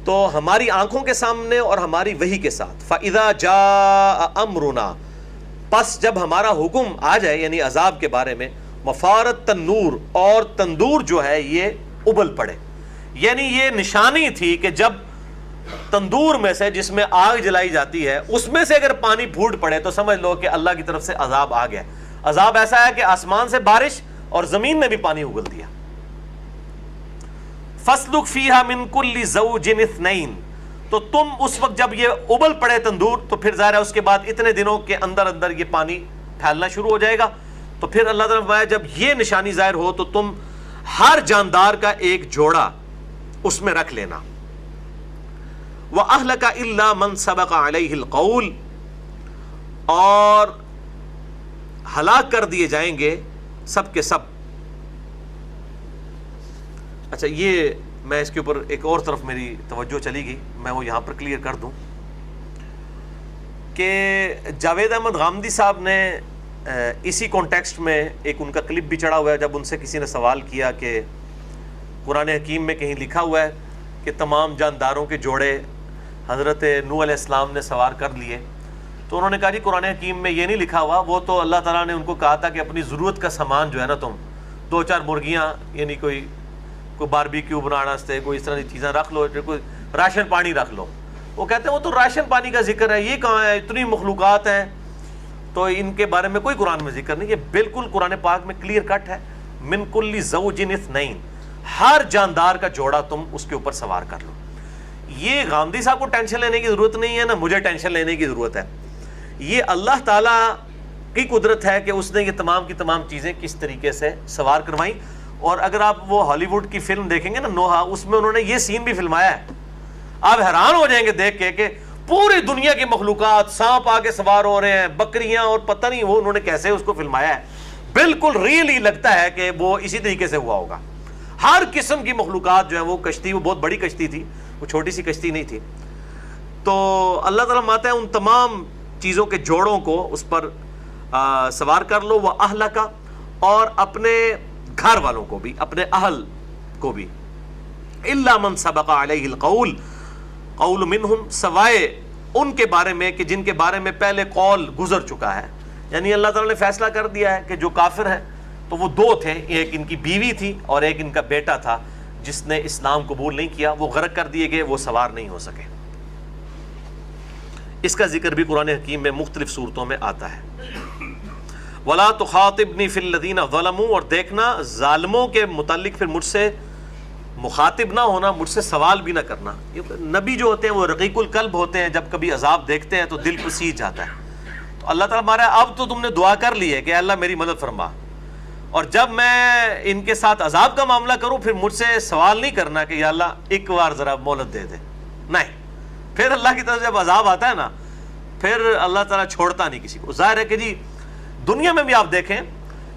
تو ہماری آنکھوں کے سامنے اور ہماری وحی کے ساتھ. فَإِذَا جَاءَ أَمْرُنَا, پس جب ہمارا حکم آ جائے یعنی عذاب کے بارے میں, مفارت تنور, اور تندور جو ہے یہ ابل پڑے. یعنی یہ نشانی تھی کہ جب تندور میں سے جس میں آگ جلائی جاتی ہے اس میں سے اگر پانی پھوٹ پڑے تو سمجھ لو کہ اللہ کی طرف سے عذاب آ گیا. عذاب ایسا ہے کہ آسمان سے بارش اور زمین نے بھی پانی اگل دیا. فَاسْلُكْ فِيهَا مِن كُلِّ زَوْجٍ اثْنَيْنِ, تو تم اس وقت جب یہ ابل پڑے تندور تو پھر ظاہر ہے اس کے بعد اتنے دنوں کے اندر اندر یہ پانی پھیلنا شروع ہو جائے گا. تو پھر اللہ تعالیٰ فرمایا جب یہ نشانی ظاہر ہو تو تم ہر جاندار کا ایک جوڑا اس میں رکھ لینا. وَأَهْلَكَ إِلَّا مَنْ سَبَقَ عَلَيْهِ الْقَوْلِ, اور ہلاک کر دیے جائیں گے سب کے سب. اچھا یہ میں اس کے اوپر ایک اور طرف میری توجہ چلی گئی, میں وہ یہاں پر کلیئر کر دوں کہ جاوید احمد غامدی صاحب نے اسی کانٹیکسٹ میں ایک ان کا کلپ بھی چڑھا ہوا ہے, جب ان سے کسی نے سوال کیا کہ قرآن حکیم میں کہیں لکھا ہوا ہے کہ تمام جانداروں کے جوڑے حضرت نوح علیہ السلام نے سوار کر لیے. تو انہوں نے کہا جی قرآن حکیم میں یہ نہیں لکھا ہوا, وہ تو اللہ تعالیٰ نے ان کو کہا تھا کہ اپنی ضرورت کا سامان جو ہے نا تم 2-4 مرغیاں یعنی کوئی باربیکیو بنانا واسطے کوئی اس طرح کی چیزیں رکھ لو, کوئی راشن پانی رکھ لو. وہ کہتے ہیں وہ تو راشن پانی کا ذکر ہے, یہ کہاں ہے, اتنی مخلوقات ہیں تو ان کے بارے میں کوئی قرآن میں ذکر نہیں. یہ بالکل قرآن پاک میں کلیئر کٹ ہے, من کل زوج اثنین, ہر جاندار کا جوڑا تم اس کے اوپر سوار کر لو. یہ غامدی صاحب کو ٹینشن لینے کی ضرورت نہیں ہے, نہ مجھے ٹینشن لینے کی ضرورت ہے. یہ اللہ تعالیٰ کی قدرت ہے کہ اس نے یہ تمام کی تمام چیزیں کس طریقے سے سوار کروائیں. اور اگر آپ وہ ہالی ووڈ کی فلم دیکھیں گے نا نوحہ, اس میں انہوں نے یہ سین بھی فلمایا ہے, آپ حیران ہو جائیں گے دیکھ کے کہ پوری دنیا کی مخلوقات, سانپ آ کے سوار ہو رہے ہیں, بکریاں, اور پتہ نہیں وہ انہوں نے کیسے اس کو فلمایا ہے. بالکل ریئل ہی لگتا ہے کہ وہ اسی طریقے سے ہوا ہوگا. ہر قسم کی مخلوقات جو ہے وہ کشتی, وہ بہت بڑی کشتی تھی, وہ چھوٹی سی کشتی نہیں تھی. تو اللہ تعالیٰ ماتا ہے ان تمام چیزوں کے جوڑوں کو اس پر سوار کر لو. وہ اہل کا, اور اپنے گھر والوں کو بھی, اپنے اہل کو بھی. الا من سبق علیہ القول, قول منہم, سوائے ان کے بارے میں کہ جن کے بارے میں پہلے قول گزر چکا ہے. یعنی اللہ تعالیٰ نے فیصلہ کر دیا ہے کہ جو کافر ہیں تو وہ 2 تھے, ایک ان کی بیوی تھی اور ایک ان کا بیٹا تھا جس نے اسلام قبول نہیں کیا, وہ غرق کر دیے گئے, وہ سوار نہیں ہو سکے. اس کا ذکر بھی قرآن حکیم میں مختلف صورتوں میں آتا ہے. وَلَا تُخَاطِبْنِي فِي الَّذِينَ ظَلَمُوا, اور دیکھنا ظالموں کے متعلق پھر مجھ سے مخاطب نہ ہونا, مجھ سے سوال بھی نہ کرنا. نبی جو ہوتے ہیں وہ رقیق القلب ہوتے ہیں, جب کبھی عذاب دیکھتے ہیں تو دل پسیج جاتا ہے. تو اللہ تعالیٰ ہمارا اب تو تم نے دعا کر لی ہے کہ اللہ میری مدد فرما, اور جب میں ان کے ساتھ عذاب کا معاملہ کروں پھر مجھ سے سوال نہیں کرنا کہ یا اللہ ایک بار ذرا مہلت دے دے. نہیں, پھر اللہ کی طرف جب عذاب آتا ہے نا پھر اللہ تعالیٰ چھوڑتا نہیں کسی کو. ظاہر ہے کہ جی دنیا میں بھی آپ دیکھیں,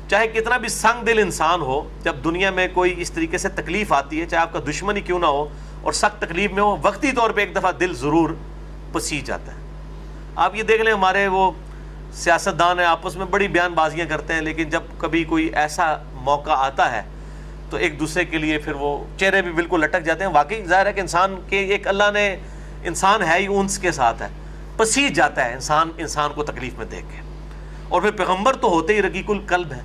چاہے کتنا بھی سنگ دل انسان ہو, جب دنیا میں کوئی اس طریقے سے تکلیف آتی ہے, چاہے آپ کا دشمن ہی کیوں نہ ہو اور سخت تکلیف میں ہو, وقتی طور پہ ایک دفعہ دل ضرور پسیج جاتا ہے. آپ یہ دیکھ لیں, ہمارے وہ سیاستدان ہیں آپس میں بڑی بیان بازیاں کرتے ہیں, لیکن جب کبھی کوئی ایسا موقع آتا ہے تو ایک دوسرے کے لیے پھر وہ چہرے بھی بالکل لٹک جاتے ہیں. واقعی ظاہر ہے کہ انسان کے ایک اللہ نے انسان ہے ہی انس کے ساتھ ہے, پسیج جاتا ہے انسان کو تکلیف میں دیکھ کے. اور پھر پیغمبر تو ہوتے ہی رقیق القلب ہے.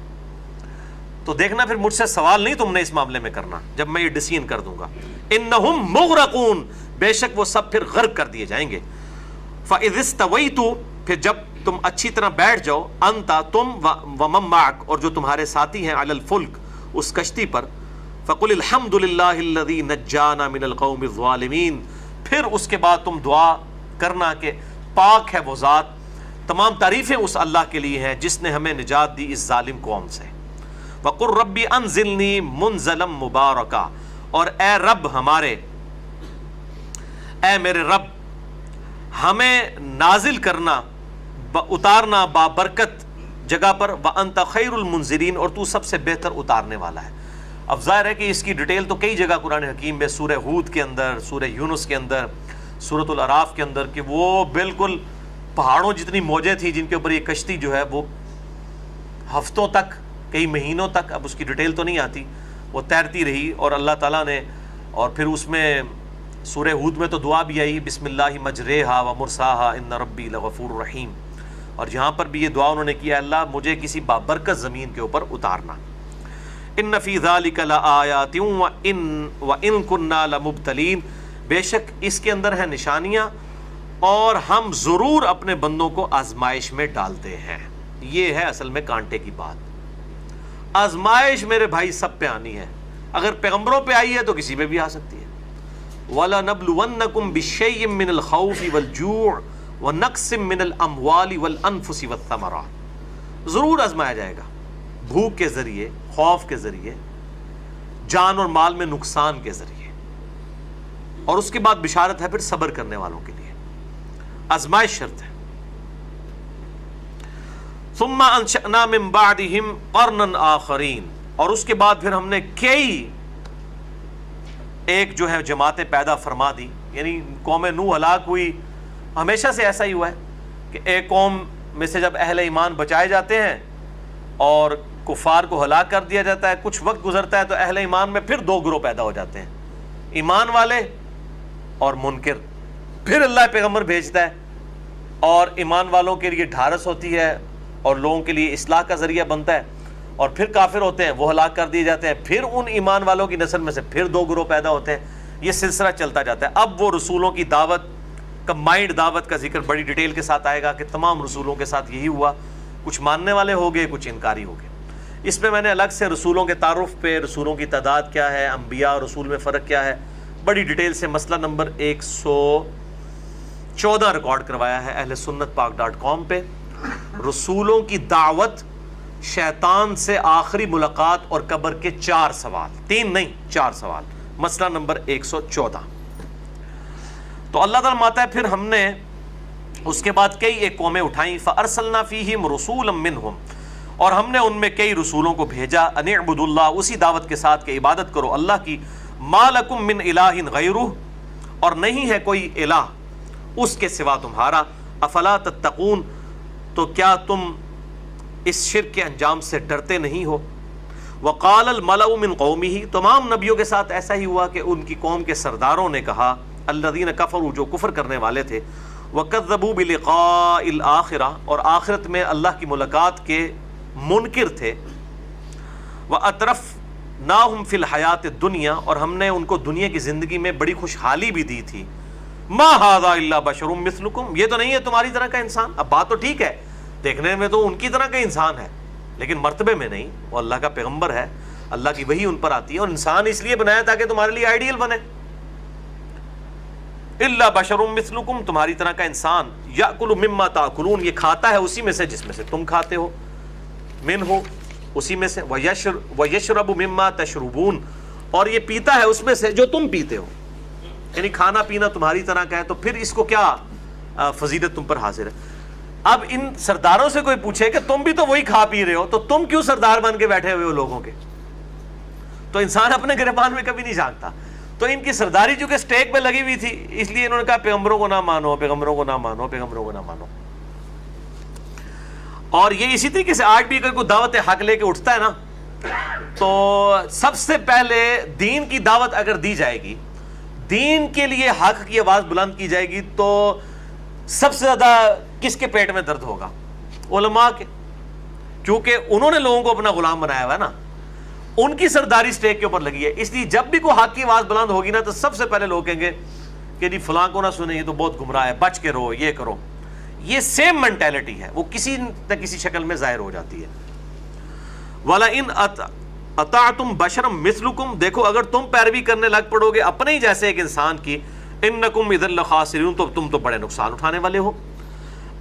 تو دیکھنا پھر مجھ سے سوال نہیں تم نے اس معاملے میں کرنا جب میں یہ ڈسین کر دوں گا. انہم مغرقون, بے شک وہ سب پھر غرق کر دیے جائیں گے. فاذ استویت, پھر جب تم اچھی طرح بیٹھ جاؤ, انت تم ومن معک, اور جو تمہارے ساتھی ہیں, علی الفلک, اس کشتی پر, فقل الحمد للہ الذی نجانا من القوم الظالمین, پھر اس کے بعد تم دعا کرنا کہ پاک ہے وہ ذات, تمام تعریفیں اس اللہ کے لیے ہیں جس نے ہمیں نجات دی اس ظالم قوم سے. وقل ربی انزلنی منزلا مبارکا, اور اے رب ہمارے, اے میرے رب ہمیں نازل کرنا, اتارنا بابرکت جگہ پر, وانت خیر المنزلین, اور تو سب سے بہتر اتارنے والا ہے. اب ظاہر ہے کہ اس کی ڈیٹیل تو کئی جگہ قرآن حکیم میں, سورہ ہود کے اندر, سورہ یونس کے اندر, سورۃ الاعراف کے اندر, کہ وہ بالکل پہاڑوں جتنی موجیں تھیں جن کے اوپر یہ کشتی جو ہے وہ ہفتوں تک, کئی مہینوں تک, اب اس کی ڈیٹیل تو نہیں آتی, وہ تیرتی رہی. اور اللہ تعالیٰ نے, اور پھر اس میں سورہ ہود میں تو دعا بھی آئی, بسم اللہ مجریہا و مرساہا ان ربی لغفور رحیم, اور یہاں پر بھی یہ دعا انہوں نے کیا, اللہ مجھے کسی بابرکت زمین کے اوپر اتارنا. ان فی ذلک لآیات وان کنا لمبتلین, بے شک اس کے اندر ہے نشانیاں, اور ہم ضرور اپنے بندوں کو آزمائش میں ڈالتے ہیں. یہ ہے اصل میں کانٹے کی بات. آزمائش میرے بھائی سب پہ آنی ہے, اگر پیغمبروں پہ آئی ہے تو کسی پہ بھی آ سکتی ہے. وَلَنَبْلُوَنَّكُمْ بِشَيْءٍ مِّنَ الْخَوْفِ وَالْجُوعِ وَنَقْصٍ مِّنَ الْأَمْوَالِ وَالْأَنفُسِ وَالثَّمَرَاتِ, ضرور آزمایا جائے گا, بھوک کے ذریعے, خوف کے ذریعے, جان اور مال میں نقصان کے ذریعے, اور اس کے بعد بشارت ہے پھر صبر کرنے والوں کے لیے. آزمائش شرط ہے. ثم انشأنا من بعدهم قرنا آخرین, اور اس کے بعد پھر ہم نے کئی ایک جو ہے جماعتیں پیدا فرما دی. یعنی قوم نوح ہلاک ہوئی, ہمیشہ سے ایسا ہی ہوا ہے کہ ایک قوم میں سے جب اہل ایمان بچائے جاتے ہیں اور کفار کو ہلاک کر دیا جاتا ہے, کچھ وقت گزرتا ہے تو اہل ایمان میں پھر دو گروہ پیدا ہو جاتے ہیں, ایمان والے اور منکر. پھر اللہ پیغمبر بھیجتا ہے اور ایمان والوں کے لیے ڈھارس ہوتی ہے اور لوگوں کے لیے اصلاح کا ذریعہ بنتا ہے, اور پھر کافر ہوتے ہیں, وہ ہلاک کر دیے جاتے ہیں, پھر ان ایمان والوں کی نسل میں سے پھر دو گروہ پیدا ہوتے ہیں. یہ سلسلہ چلتا جاتا ہے. اب وہ رسولوں کی دعوت, کمبائنڈ دعوت کا ذکر بڑی ڈیٹیل کے ساتھ آئے گا کہ تمام رسولوں کے ساتھ یہی ہوا, کچھ ماننے والے ہو گئے, کچھ انکاری ہو گئے. اس میں میں نے الگ سے رسولوں کے تعارف پہ, رسولوں کی تعداد کیا ہے, انبیاء اور رسول میں فرق کیا ہے, بڑی ڈیٹیل سے مسئلہ نمبر 114 ریکارڈ کروایا ہے اہل سنت پاک.com پہ. رسولوں کی دعوت, شیطان سے آخری ملاقات اور قبر کے 4 سوال, 3 نہیں 4 سوال, مسئلہ نمبر 114. تو اللہ تعالیٰ ماتا ہے پھر ہم نے اس کے بعد کئی ایک قومیں اٹھائیں. فَأَرْسَلْنَا فِيهِمْ رُسُولًا مِّنْهُمْ, اور ہم نے ان میں کئی رسولوں کو بھیجا. أَنِ اعْبُدُوا اللَّهَ, اسی دعوت کے ساتھ کہ عبادت کرو اللہ کی. مَا لَكُم مِّنْ إِلَٰهٍ غَيْرُهُ, اور نہیں ہے کوئی الہ اس کے سوا تمہارا. أَفَلَا تَتَّقُونَ, تو کیا تم اس شرک کے انجام سے ڈرتے نہیں ہو. وَقَالَ الْمَلَأُ مِنْ قَوْمِهِ, تمام نبیوں کے ساتھ ایسا ہی ہوا کہ ان کی قوم کے سرداروں نے کہا, الذین کفروا, جو کفر کرنے والے تھے, وَكَذَّبُوا بِلِقَاءِ الْآخِرَةِ, اور آخرت میں اللہ کی ملاقات کے منکر تھے. وَأَتْرَفْنَاهُمْ فِي الْحَيَاةِ الدُّنْيَا, اور ہم نے ان کو دنیا کی زندگی میں بڑی خوشحالی بھی دی تھی. مَا هَذَا إِلَّا بَشَرٌ مِثْلُكُمْ, یہ تو نہیں ہے تمہاری طرح کا انسان. اب بات تو ٹھیک ہے, دیکھنے میں تو ان کی طرح کا انسان ہے, لیکن مرتبے میں نہیں. وہ اللہ کا پیغمبر ہے, اللہ کی وحی ان پر آتی ہے, اور انسان اس لیے بنایا تاکہ تمہارے لیے آئیڈیل بنے. الا بشر مثلکم, تمہاری طرح کا انسان. یاکل مما تاکلون, یہ کھاتا ہے اسی میں سے جس میں سے تم کھاتے ہو. من ہو, اسی میں سے. ویشرب مما تشربون, اور یہ پیتا ہے اس میں سے جو تم پیتے ہو. یعنی کھانا پینا تمہاری طرح کا ہے, تو پھر اس کو کیا فضیلت تم پر حاصل ہے. اب ان سرداروں سے کوئی پوچھے کہ تم بھی تو وہی کھا پی رہے ہو, تو تم کیوں سردار بن کے بیٹھے ہوئے ہو لوگوں کے. تو انسان اپنے گریبان میں کبھی نہیں جھانکتا. تو ان کی سرداری چونکہ سٹیک پہ لگی ہوئی تھی, اس لیے انہوں نے کہا پیغمبروں کو نہ مانو, پیغمبروں کو نہ مانو, پیغمبروں کو نہ مانو. اور یہ اسی طریقے سے آج بھی اگر کوئی دعوت حق لے کے اٹھتا ہے نا, تو سب سے پہلے دین کی دعوت اگر دی جائے گی، دین کے لیے حق کی آواز بلند کی جائے گی، تو سب سے زیادہ کس کے پیٹ میں درد ہوگا؟ علماء کے، کیونکہ انہوں نے لوگوں کو اپنا غلام بنایا ہوا ہے نا، ان کی سرداری سٹیک کے اوپر لگی ہے. اس لیے جب بھی کوئی حق کی آواز بلند ہوگی نا تو سب سے پہلے لوگ کہیں گے کہ جی فلاں کو نہ سنیں، یہ تو بہت گمراہ ہے، بچ کے رہو، یہ کرو. یہ سیم مینٹیلٹی ہے، وہ کسی نہ کسی شکل میں ظاہر ہو جاتی ہے. وَلَئِنْ أَطَعْتُمْ بَشَرًا مِثْلُكُمْ، دیکھو اگر تم پیروی کرنے لگ پڑو گے اپنے ہی جیسے ایک انسان کی، إِنَّكُمْ إِذًا لَخَاسِرُونَ، تو تم تو بڑے نقصان اٹھانے والے ہو.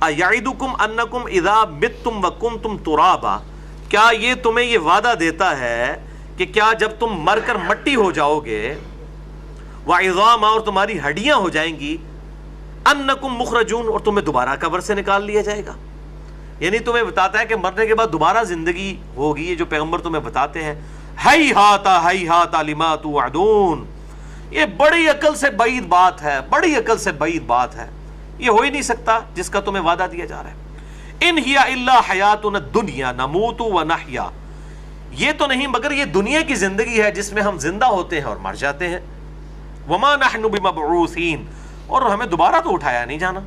أَيَعِدُكُمْ أَنَّكُمْ إِذَا مِتْتُمْ وَكُنْتُمْ تُرَابًا، کیا یہ تمہیں یہ وعدہ دیتا ہے کہ کیا جب تم مر کر مٹی ہو جاؤ گے، وَعِظَامًا، اور تمہاری ہڈیاں ہو جائیں گی، أَنَّكُمْ مُخْرَجُونَ، اور تمہیں دوبارہ قبر سے نکال لیا جائے گا. یعنی تمہیں بتاتا ہے کہ مرنے کے بعد دوبارہ زندگی ہوگی. یہ جو پیغمبر تمہیں بتاتے ہیں، ہیہات لما توعدون، یہ بڑی عقل سے بعید بات ہے، بڑی عقل سے بعید بات ہے، یہ ہو ہی نہیں سکتا جس کا تمہیں وعدہ دیا جا رہا ہے. ان ہی الا حیاتنا الدنیا نموت ونحیا، یہ تو نہیں مگر یہ دنیا کی زندگی ہے جس میں ہم زندہ ہوتے ہیں اور مر جاتے ہیں. وما نحن بمبعوثین، اور ہمیں دوبارہ تو اٹھایا نہیں جانا.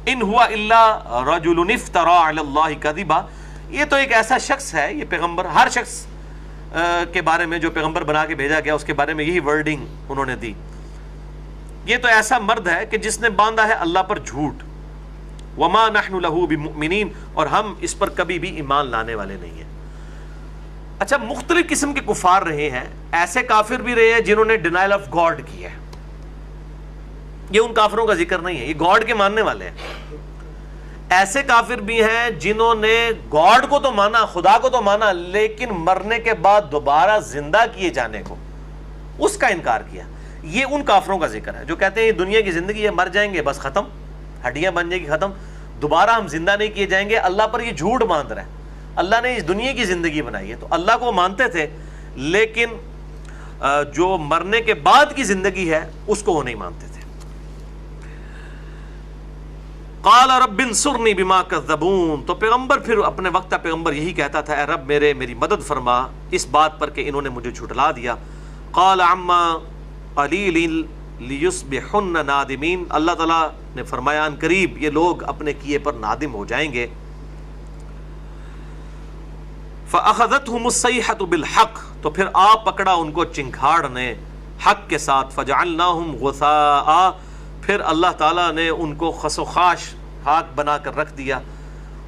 ان ہوا الا رجل افترى علی اللہ کذبا، یہ تو ایک ایسا شخص ہے، یہ پیغمبر، ہر شخص کے بارے میں جو پیغمبر بنا کے بھیجا گیا اس کے بارے میں یہی ورڈنگ انہوں نے دی. یہ تو ایسا مرد ہے کہ جس نے باندھا ہے اللہ پر جھوٹ. وما نحن له بمؤمنین، اور ہم اس پر کبھی بھی ایمان لانے والے نہیں ہیں. اچھا، مختلف قسم کے کفار رہے ہیں، ایسے کافر بھی رہے ہیں جنہوں نے ڈینائل آف گاڈ کی ہے. یہ ان کافروں کا ذکر نہیں ہے، یہ گاڈ کے ماننے والے ہیں. ایسے کافر بھی ہیں جنہوں نے گاڈ کو تو مانا، خدا کو تو مانا، لیکن مرنے کے بعد دوبارہ زندہ کیے جانے کو، اس کا انکار کیا. یہ ان کافروں کا ذکر ہے جو کہتے ہیں یہ دنیا کی زندگی ہے، مر جائیں گے بس ختم، ہڈیاں بن جائیں گی ختم، دوبارہ ہم زندہ نہیں کیے جائیں گے. اللہ پر یہ جھوٹ باندھ رہا ہے. اللہ نے اس دنیا کی زندگی بنائی ہے، تو اللہ کو مانتے تھے، لیکن جو مرنے کے بعد کی زندگی ہے اس کو وہ نہیں مانتے تھے. قال رب انصرنی بما کذبون، تو پیغمبر پھر اپنے وقت پیغمبر یہی کہتا تھا، اے رب میری مدد فرما اس بات پر کہ انہوں نے مجھے جھٹلا دیا. قال عما قلیل لیصبحن نادمین، اللہ تعالیٰ نے فرمایا ان قریب یہ لوگ اپنے کیے پر نادم ہو جائیں گے. فأخذتهم الصیحۃ بالحق، تو پھر آ پکڑا ان کو چنگھاڑ نے حق کے ساتھ. فجعلناہم غثاء، پھر اللہ تعالیٰ نے ان کو خس و خاش خاک بنا کر رکھ دیا،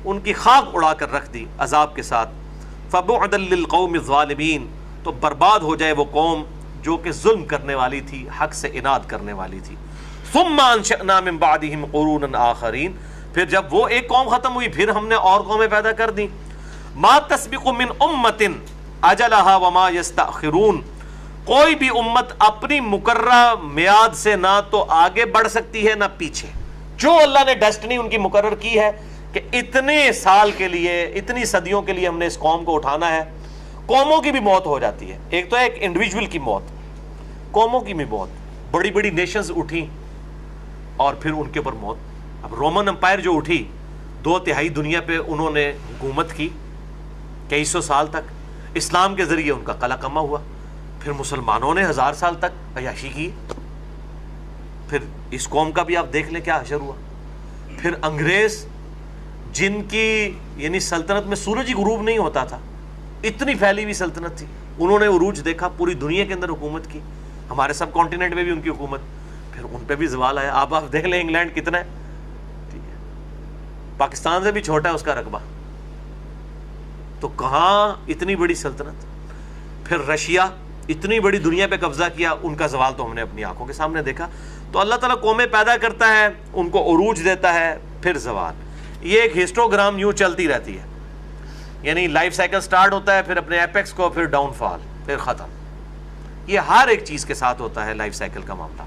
ان کی خاک اڑا کر رکھ دی عذاب کے ساتھ. فبعدا للقوم الظالمین، تو برباد ہو جائے وہ قوم جو کہ ظلم کرنے والی تھی، حق سے اناد کرنے والی تھی. ثم انشأنا من بعدهم قرونا آخرین، پھر جب وہ ایک قوم ختم ہوئی پھر ہم نے اور قومیں پیدا کر دی. ما تسبق من امت اجلها وما یستأخرون، کوئی بھی امت اپنی مقررہ میعاد سے نہ تو آگے بڑھ سکتی ہے نہ پیچھے. جو اللہ نے ڈیسٹنی ان کی مقرر کی ہے کہ اتنے سال کے لیے، اتنی صدیوں کے لیے ہم نے اس قوم کو اٹھانا ہے. قوموں کی بھی موت ہو جاتی ہے، ایک تو ایک انڈیویجول کی موت، قوموں کی بھی موت. بڑی بڑی نیشنز اٹھی اور پھر ان کے اوپر موت. اب رومن امپائر جو اٹھی، 2/3 دنیا پہ انہوں نے حکومت کی کئی سو سال تک، اسلام کے ذریعے ان کا قلع کما ہوا. پھر مسلمانوں نے 1000 سال تک عیاشی کی. پھر اس قوم کا بھی آپ دیکھ لیں کیا حشر ہوا. پھر انگریز جن کی یعنی سلطنت میں سورج ہی غروب نہیں ہوتا تھا، اتنی پھیلی ہوئی سلطنت تھی، انہوں نے عروج دیکھا، پوری دنیا کے اندر حکومت کی. ہمارے سب کانٹیننٹ میں بھی ان کی حکومت، پھر ان پہ بھی زوال آیا. آپ دیکھ لیں انگلینڈ کتنا ہے، ٹھیک ہے، پاکستان سے بھی چھوٹا ہے اس کا رقبہ، تو کہاں اتنی بڑی سلطنت. پھر رشیا، اتنی بڑی دنیا پہ قبضہ کیا، ان کا زوال تو ہم نے اپنی آنکھوں کے سامنے دیکھا. تو اللہ تعالیٰ قومیں پیدا کرتا ہے، ان کو عروج دیتا ہے، پھر زوال. یہ ایک ہسٹوگرام یوں چلتی رہتی ہے، یعنی لائف سائیکل سٹارٹ ہوتا ہے، پھر اپنے ایپیکس کو، پھر ڈاؤن فال، پھر ختم. یہ ہر ایک چیز کے ساتھ ہوتا ہے لائف سائیکل کا معاملہ.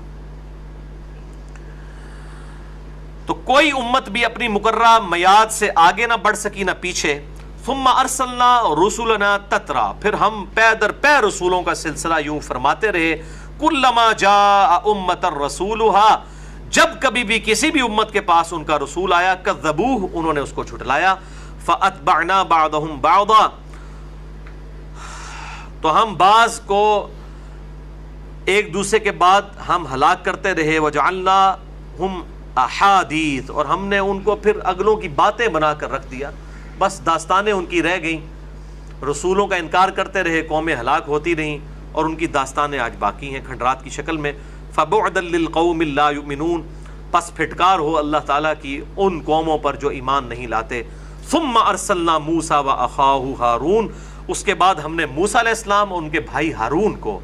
تو کوئی امت بھی اپنی مقررہ میعاد سے آگے نہ بڑھ سکی نہ پیچھے. ثم ارسلنا رسولنا تترا، پھر ہم پے در پے رسولوں کا سلسلہ یوں فرماتے رہے. کلما جاء امۃ رسولها، جب کبھی بھی کسی بھی امت کے پاس ان کا رسول آیا، کذبوہ، انہوں نے اس کو جھٹلایا. فاتبعنا بعضهم بعضا، تو ہم بعض کو ایک دوسرے کے بعد ہم ہلاک کرتے رہے، وجعلناہم احادیث، اور ہم نے ان کو پھر اگلوں کی باتیں بنا کر رکھ دیا، بس داستانیں ان کی رہ گئیں، رسولوں کا انکار کرتے رہے، قومیں ہلاک ہوتی رہیں، اور ان کی داستانیں آج باقی ہیں کھنڈرات کی شکل میں۔ فبعدا للقوم لا یؤمنون، پس پھٹکار ہو اللہ تعالیٰ کی ان قوموں پر جو ایمان نہیں لاتے۔ ثم ارسلنا موسیٰ واخاہ ہارون، اس کے بعد ہم نے موسیٰ علیہ السلام اور ان کے بھائی ہارون کو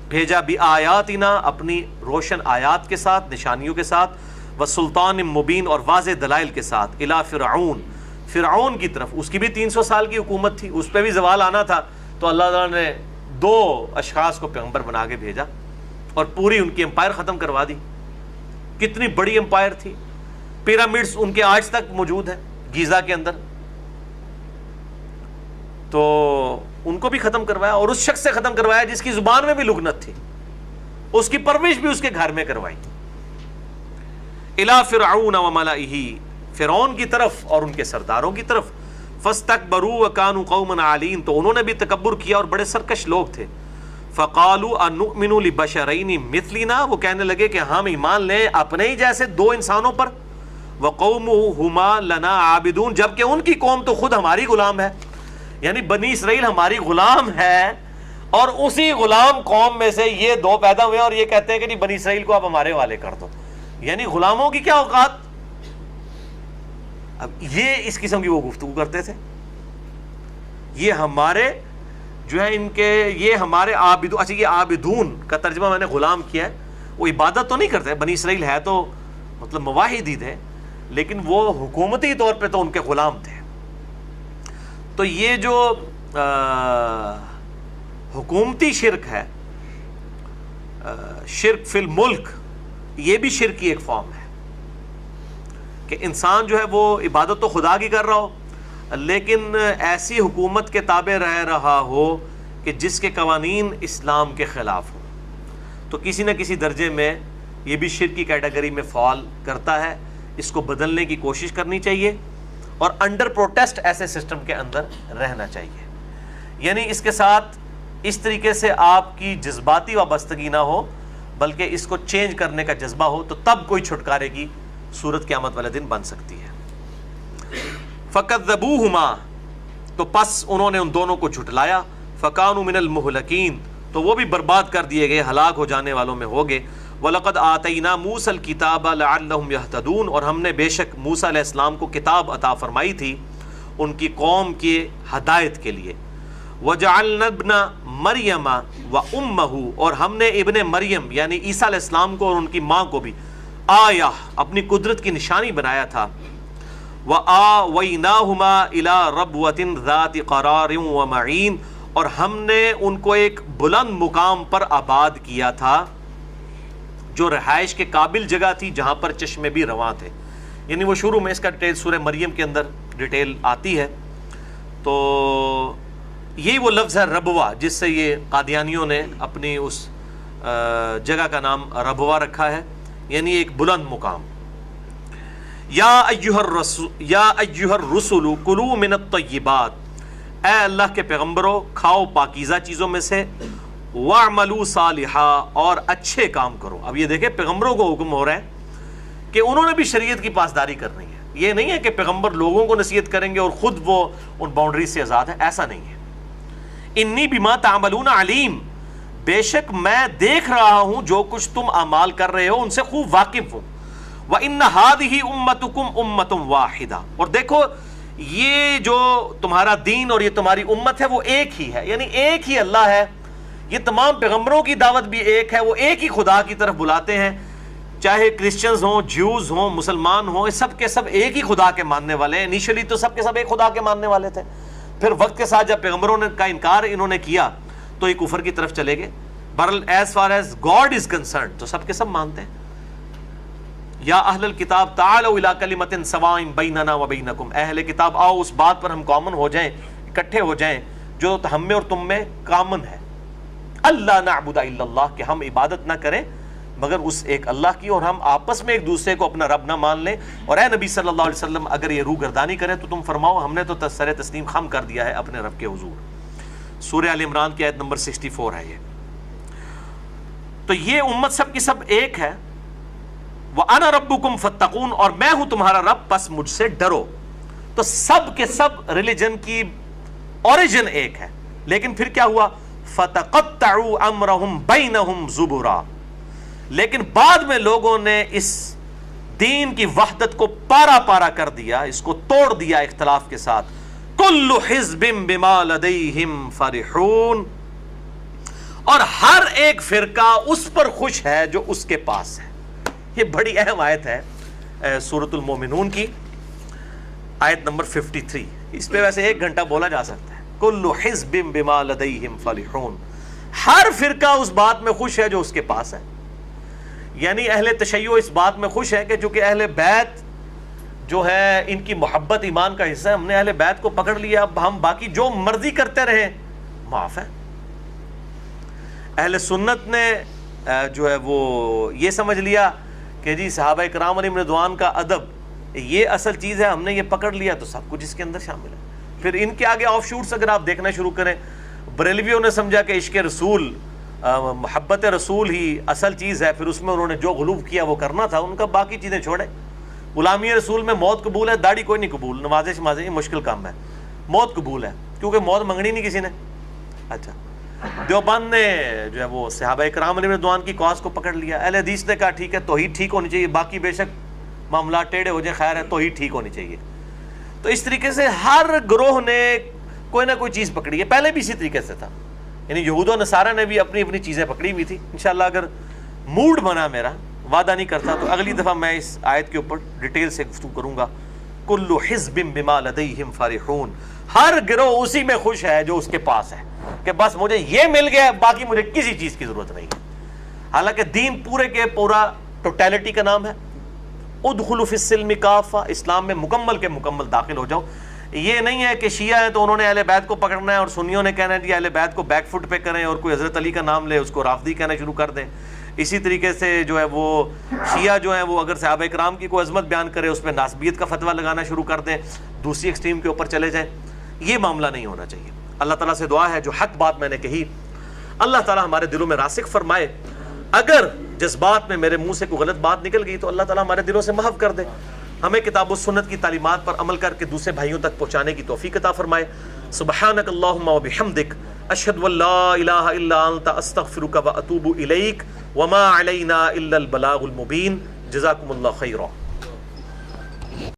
بھیجا بآیاتنا، اپنی روشن آیات کے ساتھ، نشانیوں کے ساتھ، وسلطان مبین، اور واضح دلائل کے ساتھ، الی فرعون، فرعون کی طرف۔ اس کی بھی 300 سال کی حکومت تھی، اس پہ بھی زوال آنا تھا، تو اللہ تعالیٰ نے 2 اشخاص کو پیغمبر بنا کے بھیجا اور پوری ان کی امپائر ختم کروا دی۔ کتنی بڑی امپائر تھی، پیرامڈز ان کے آج تک موجود ہیں گیزا کے اندر، تو ان کو بھی ختم کروایا، اور اس شخص سے ختم کروایا جس کی زبان میں بھی لغنت تھی، اس کی پرورش بھی اس کے گھر میں کروائی۔ الی فرعون وملئہ، فرعون کی طرف اور ان کے سرداروں کی طرف۔ فاستکبروا وکانوا قوما عالین، تو انہوں نے بھی تکبر کیا اور بڑے سرکش لوگ تھے۔ فقالوا انؤمن لبشرین مثلنا، وہ کہنے لگے کہ ہم ایمان لیں اپنے ہی جیسے 2 انسانوں پر۔ وقومہما لنا عابدون، جبکہ ان کی قوم تو خود ہماری غلام ہے، یعنی بنی اسرائیل ہماری غلام ہے، اور اسی غلام قوم میں سے یہ 2 پیدا ہوئے ہیں، اور یہ کہتے ہیں کہ نہیں بنی اسرائیل کو آپ ہمارے حوالے کر دو، یعنی غلاموں کی کیا اوقات۔ اب یہ اس قسم کی وہ گفتگو کرتے تھے، یہ ہمارے جو ہے ان کے، یہ ہمارے عابدون، اچھا یہ عابدون کا ترجمہ میں نے غلام کیا ہے، وہ عبادت تو نہیں کرتے، بنی اسرائیل ہے تو مطلب موحد ہی تھے، لیکن وہ حکومتی طور پہ تو ان کے غلام تھے۔ تو یہ جو حکومتی شرک ہے، شرک فی الملک، یہ بھی شرک کی ایک فارم ہے کہ انسان جو ہے وہ عبادت تو خدا کی کر رہا ہو، لیکن ایسی حکومت کے تابع رہ رہا ہو کہ جس کے قوانین اسلام کے خلاف ہوں، تو کسی نہ کسی درجے میں یہ بھی شرک کی کیٹیگری میں فال کرتا ہے۔ اس کو بدلنے کی کوشش کرنی چاہیے، اور انڈر پروٹیسٹ ایسے سسٹم کے اندر رہنا چاہیے، یعنی اس کے ساتھ اس طریقے سے آپ کی جذباتی وابستگی نہ ہو، بلکہ اس کو چینج کرنے کا جذبہ ہو، تو تب کوئی چھٹکارے کی صورت قیامت والے دن بن سکتی ہے۔ فَكَذَّبُوهُمَا، تو پس انہوں نے ان دونوں کو جھٹلایا، فَكَانُوا مِنَ الْمُهْلَكِينَ، تو وہ بھی برباد کر دیے گئے، ہلاک ہو جانے والوں میں ہو گئے۔ وَلَقَدْ آتَيْنَا مُوسَى الْكِتَابَ لَعَلَّهُمْ يَهْتَدُونَ، اور ہم نے بے شک موسیٰ علیہ السلام کو کتاب عطا فرمائی تھی ان کی قوم کی ہدایت کے لیے۔ وَجَعَلْنَا ابْنَ مَرْيَمَ وَأُمَّهُ، اور ہم نے ابن مریم یعنی عیسیٰ علیہ السلام کو اور ان کی ماں کو بھی آیہ، اپنی قدرت کی نشانی بنایا تھا۔ وَآوَيْنَاهُمَا إِلَىٰ رَبْوَةٍ ذَاتِ قَرَارٍ وَمَعِينٍ، اور ہم نے ان کو ایک بلند مقام پر آباد کیا تھا، جو رہائش کے قابل جگہ تھی، جہاں پر چشمے بھی رواں تھے۔ یعنی وہ شروع میں اس کا ڈیٹیل سورہ مریم کے اندر ڈیٹیل آتی ہے، تو یہی وہ لفظ ہے ربوہ، جس سے یہ قادیانیوں نے اپنی اس جگہ کا نام ربوہ رکھا ہے، یعنی ایک بلند مقام۔ یا ایھا الرسل کلوا من الطیبات، اے اللہ کے پیغمبروں کھاؤ پاکیزہ چیزوں میں سے، وَاعْمَلُوا صَالِحًا، اور اچھے کام کرو۔ اب یہ دیکھیں پیغمبروں کو حکم ہو رہا ہے کہ انہوں نے بھی شریعت کی پاسداری کرنی ہے، یہ نہیں ہے کہ پیغمبر لوگوں کو نصیحت کریں گے اور خود وہ ان باؤنڈری سے آزاد ہے، ایسا نہیں ہے۔ انی بما تعملون علیم، بے شک میں دیکھ رہا ہوں جو کچھ تم اعمال کر رہے ہو، ان سے خوب واقف ہوں۔ وَإِنَّ هَٰذِهِ أُمَّتُكُمْ أُمَّةٌ وَاحِدَةٌ، اور دیکھو یہ جو تمہارا دین اور یہ تمہاری امت ہے وہ ایک ہی ہے، یعنی ایک ہی اللہ ہے۔ یہ تمام پیغمبروں کی دعوت بھی ایک ہے، وہ ایک ہی خدا کی طرف بلاتے ہیں، چاہے کرسچنز ہوں، جیوز ہوں، مسلمان ہوں، سب کے سب ایک ہی خدا کے ماننے والے ہیں۔ انیشلی تو سب کے سب ایک خدا کے ماننے والے تھے، پھر وقت کے ساتھ جب پیغمبروں نے کا انکار انہوں نے کیا تو یہ کفر کی طرف چلے گئے۔ بہرحال as far as God is concerned تو سب کے سب مانتے ہیں۔ یا اہل الکتاب تعالوا الی کلمۃ سواء بیننا وبینکم، اہل کتاب آؤ اس بات پر ہم کامن ہو جائیں، اکٹھے ہو جائیں جو ہم میں اور تم میں کامن ہے۔ اللہ نعبد الا اللہ، کہ ہم عبادت نہ کریں مگر اس ایک اللہ کی، اور ہم آپس میں ایک دوسرے کو اپنا رب نہ مان لیں۔ اور اے نبی صلی اللہ علیہ وسلم اگر یہ روح گردانی کریں تو تم فرماؤ ہم نے تو سر تسلیم خم کر دیا ہے اپنے رب کے حضور۔ سورہ آل عمران کی آیت نمبر 64 ہے یہ. تو یہ امت سب کی سب ایک ہے. وَأَنَا رَبُّكُمْ فَاتَّقُونَ، اور میں ہوں تمہارا رب پس مجھ سے ڈرو. تو سب کے سب ریلیجن کی اوریجن ایک ہے، لیکن پھر کیا ہوا؟ فَتَقَطَّعُوا أَمْرَهُمْ بَيْنَهُمْ زُبُرًا، لیکن بعد میں لوگوں نے اس دین کی وحدت کو پارا پارا کر دیا، اس کو توڑ دیا اختلاف کے ساتھ. کل حزب بما لدیہم فرحون، اور ہر ایک فرقہ اس پر خوش ہے جو اس کے پاس ہے. یہ بڑی اہم آیت ہے سورۃ المومنون کی، آیت نمبر 53. اس پہ ویسے 1 گھنٹہ بولا جا سکتا ہے. کل حزب بما لدیہم فرحون، ہر فرقہ اس بات میں خوش ہے جو اس کے پاس ہے. یعنی اہل تشیع اس بات میں خوش ہے کہ چونکہ اہل بیت جو ہے ان کی محبت ایمان کا حصہ ہے، ہم نے اہل بیت کو پکڑ لیا، اب ہم باقی جو مرضی کرتے رہیں معاف ہے. اہل سنت نے جو ہے وہ یہ سمجھ لیا کہ جی صحابہ کرام علیہم رضوان کا ادب یہ اصل چیز ہے، ہم نے یہ پکڑ لیا تو سب کچھ اس کے اندر شامل ہے. پھر ان کے آگے آف شوٹس اگر آپ دیکھنا شروع کریں، بریلویوں نے سمجھا کہ عشق رسول، محبت رسول ہی اصل چیز ہے، پھر اس میں انہوں نے جو غلو کیا وہ کرنا تھا ان کا، باقی چیزیں چھوڑے. غلامی رسول میں موت قبول ہے، داڑھی کوئی نہیں قبول، نمازیں شمازیں یہ مشکل کام ہے. موت قبول ہے کیونکہ موت منگنی نہیں کسی نے. اچھا، دیوبند نے جو ہے وہ صحابہ کرام علیہ رضوان کی کاز کو پکڑ لیا. اہل حدیث نے کہا ٹھیک ہے توحید ٹھیک ہونی چاہیے، باقی بے شک معاملات ٹیڑھے ہو جائیں خیر ہے، توحید ٹھیک ہونی چاہیے. تو اس طریقے سے ہر گروہ نے کوئی نہ کوئی چیز پکڑی ہے. پہلے بھی اسی طریقے سے تھا، یعنی یہود و نصارہ نے بھی اپنی اپنی چیزیں پکڑی ہوئی تھی. انشاءاللہ اگر موڈ بنا، میرا وعدہ نہیں کرتا، تو اگلی دفعہ میں اس آیت کے اوپر ڈیٹیل سے گفتگو کروں گا. کل حزب بما لدیہم فرحون، ہر گروہ اسی میں خوش ہے جو اس کے پاس ہے، کہ بس مجھے یہ مل گیا، باقی مجھے کسی چیز کی ضرورت نہیں ہے. حالانکہ دین پورے کے پورا ٹوٹیلٹی کا نام ہے. ادخلوا فی السلم کافہ، اسلام میں مکمل کے مکمل داخل ہو جاؤ. یہ نہیں ہے کہ شیعہ ہیں تو انہوں نے اہل بیت کو پکڑنا ہے اور سنیوں نے کہنا ہے کہ اہل بیت کو بیک فٹ پہ کریں، اور کوئی حضرت علی کا نام لے اس کو رافضی کہنا شروع کر دیں. اسی طریقے سے جو ہے وہ شیعہ جو ہیں وہ اگر صحابہ کرام کی کوئی عظمت بیان کرے اس پہ ناسبیت کا فتویٰ لگانا شروع کر دیں، دوسری ایکسٹریم کے اوپر چلے جائیں. یہ معاملہ نہیں ہونا چاہیے. اللہ تعالیٰ سے دعا ہے جو حق بات میں نے کہی اللہ تعالیٰ ہمارے دلوں میں راسخ فرمائے. اگر جذبات میں میرے منہ سے کوئی غلط بات نکل گئی تو اللہ تعالیٰ ہمارے دلوں سے محو کر دے. ہمیں کتاب و سنت کی تعلیمات پر عمل کر کے دوسرے بھائیوں تک پہنچانے کی توفیق عطا فرمائے. سبحانک اللہم و بحمدک، اشہد ان لا الہ الا انت، استغفرک و اتوب الیک، وما علینا الا البلاغ المبین. جزاکم اللہ خیرا.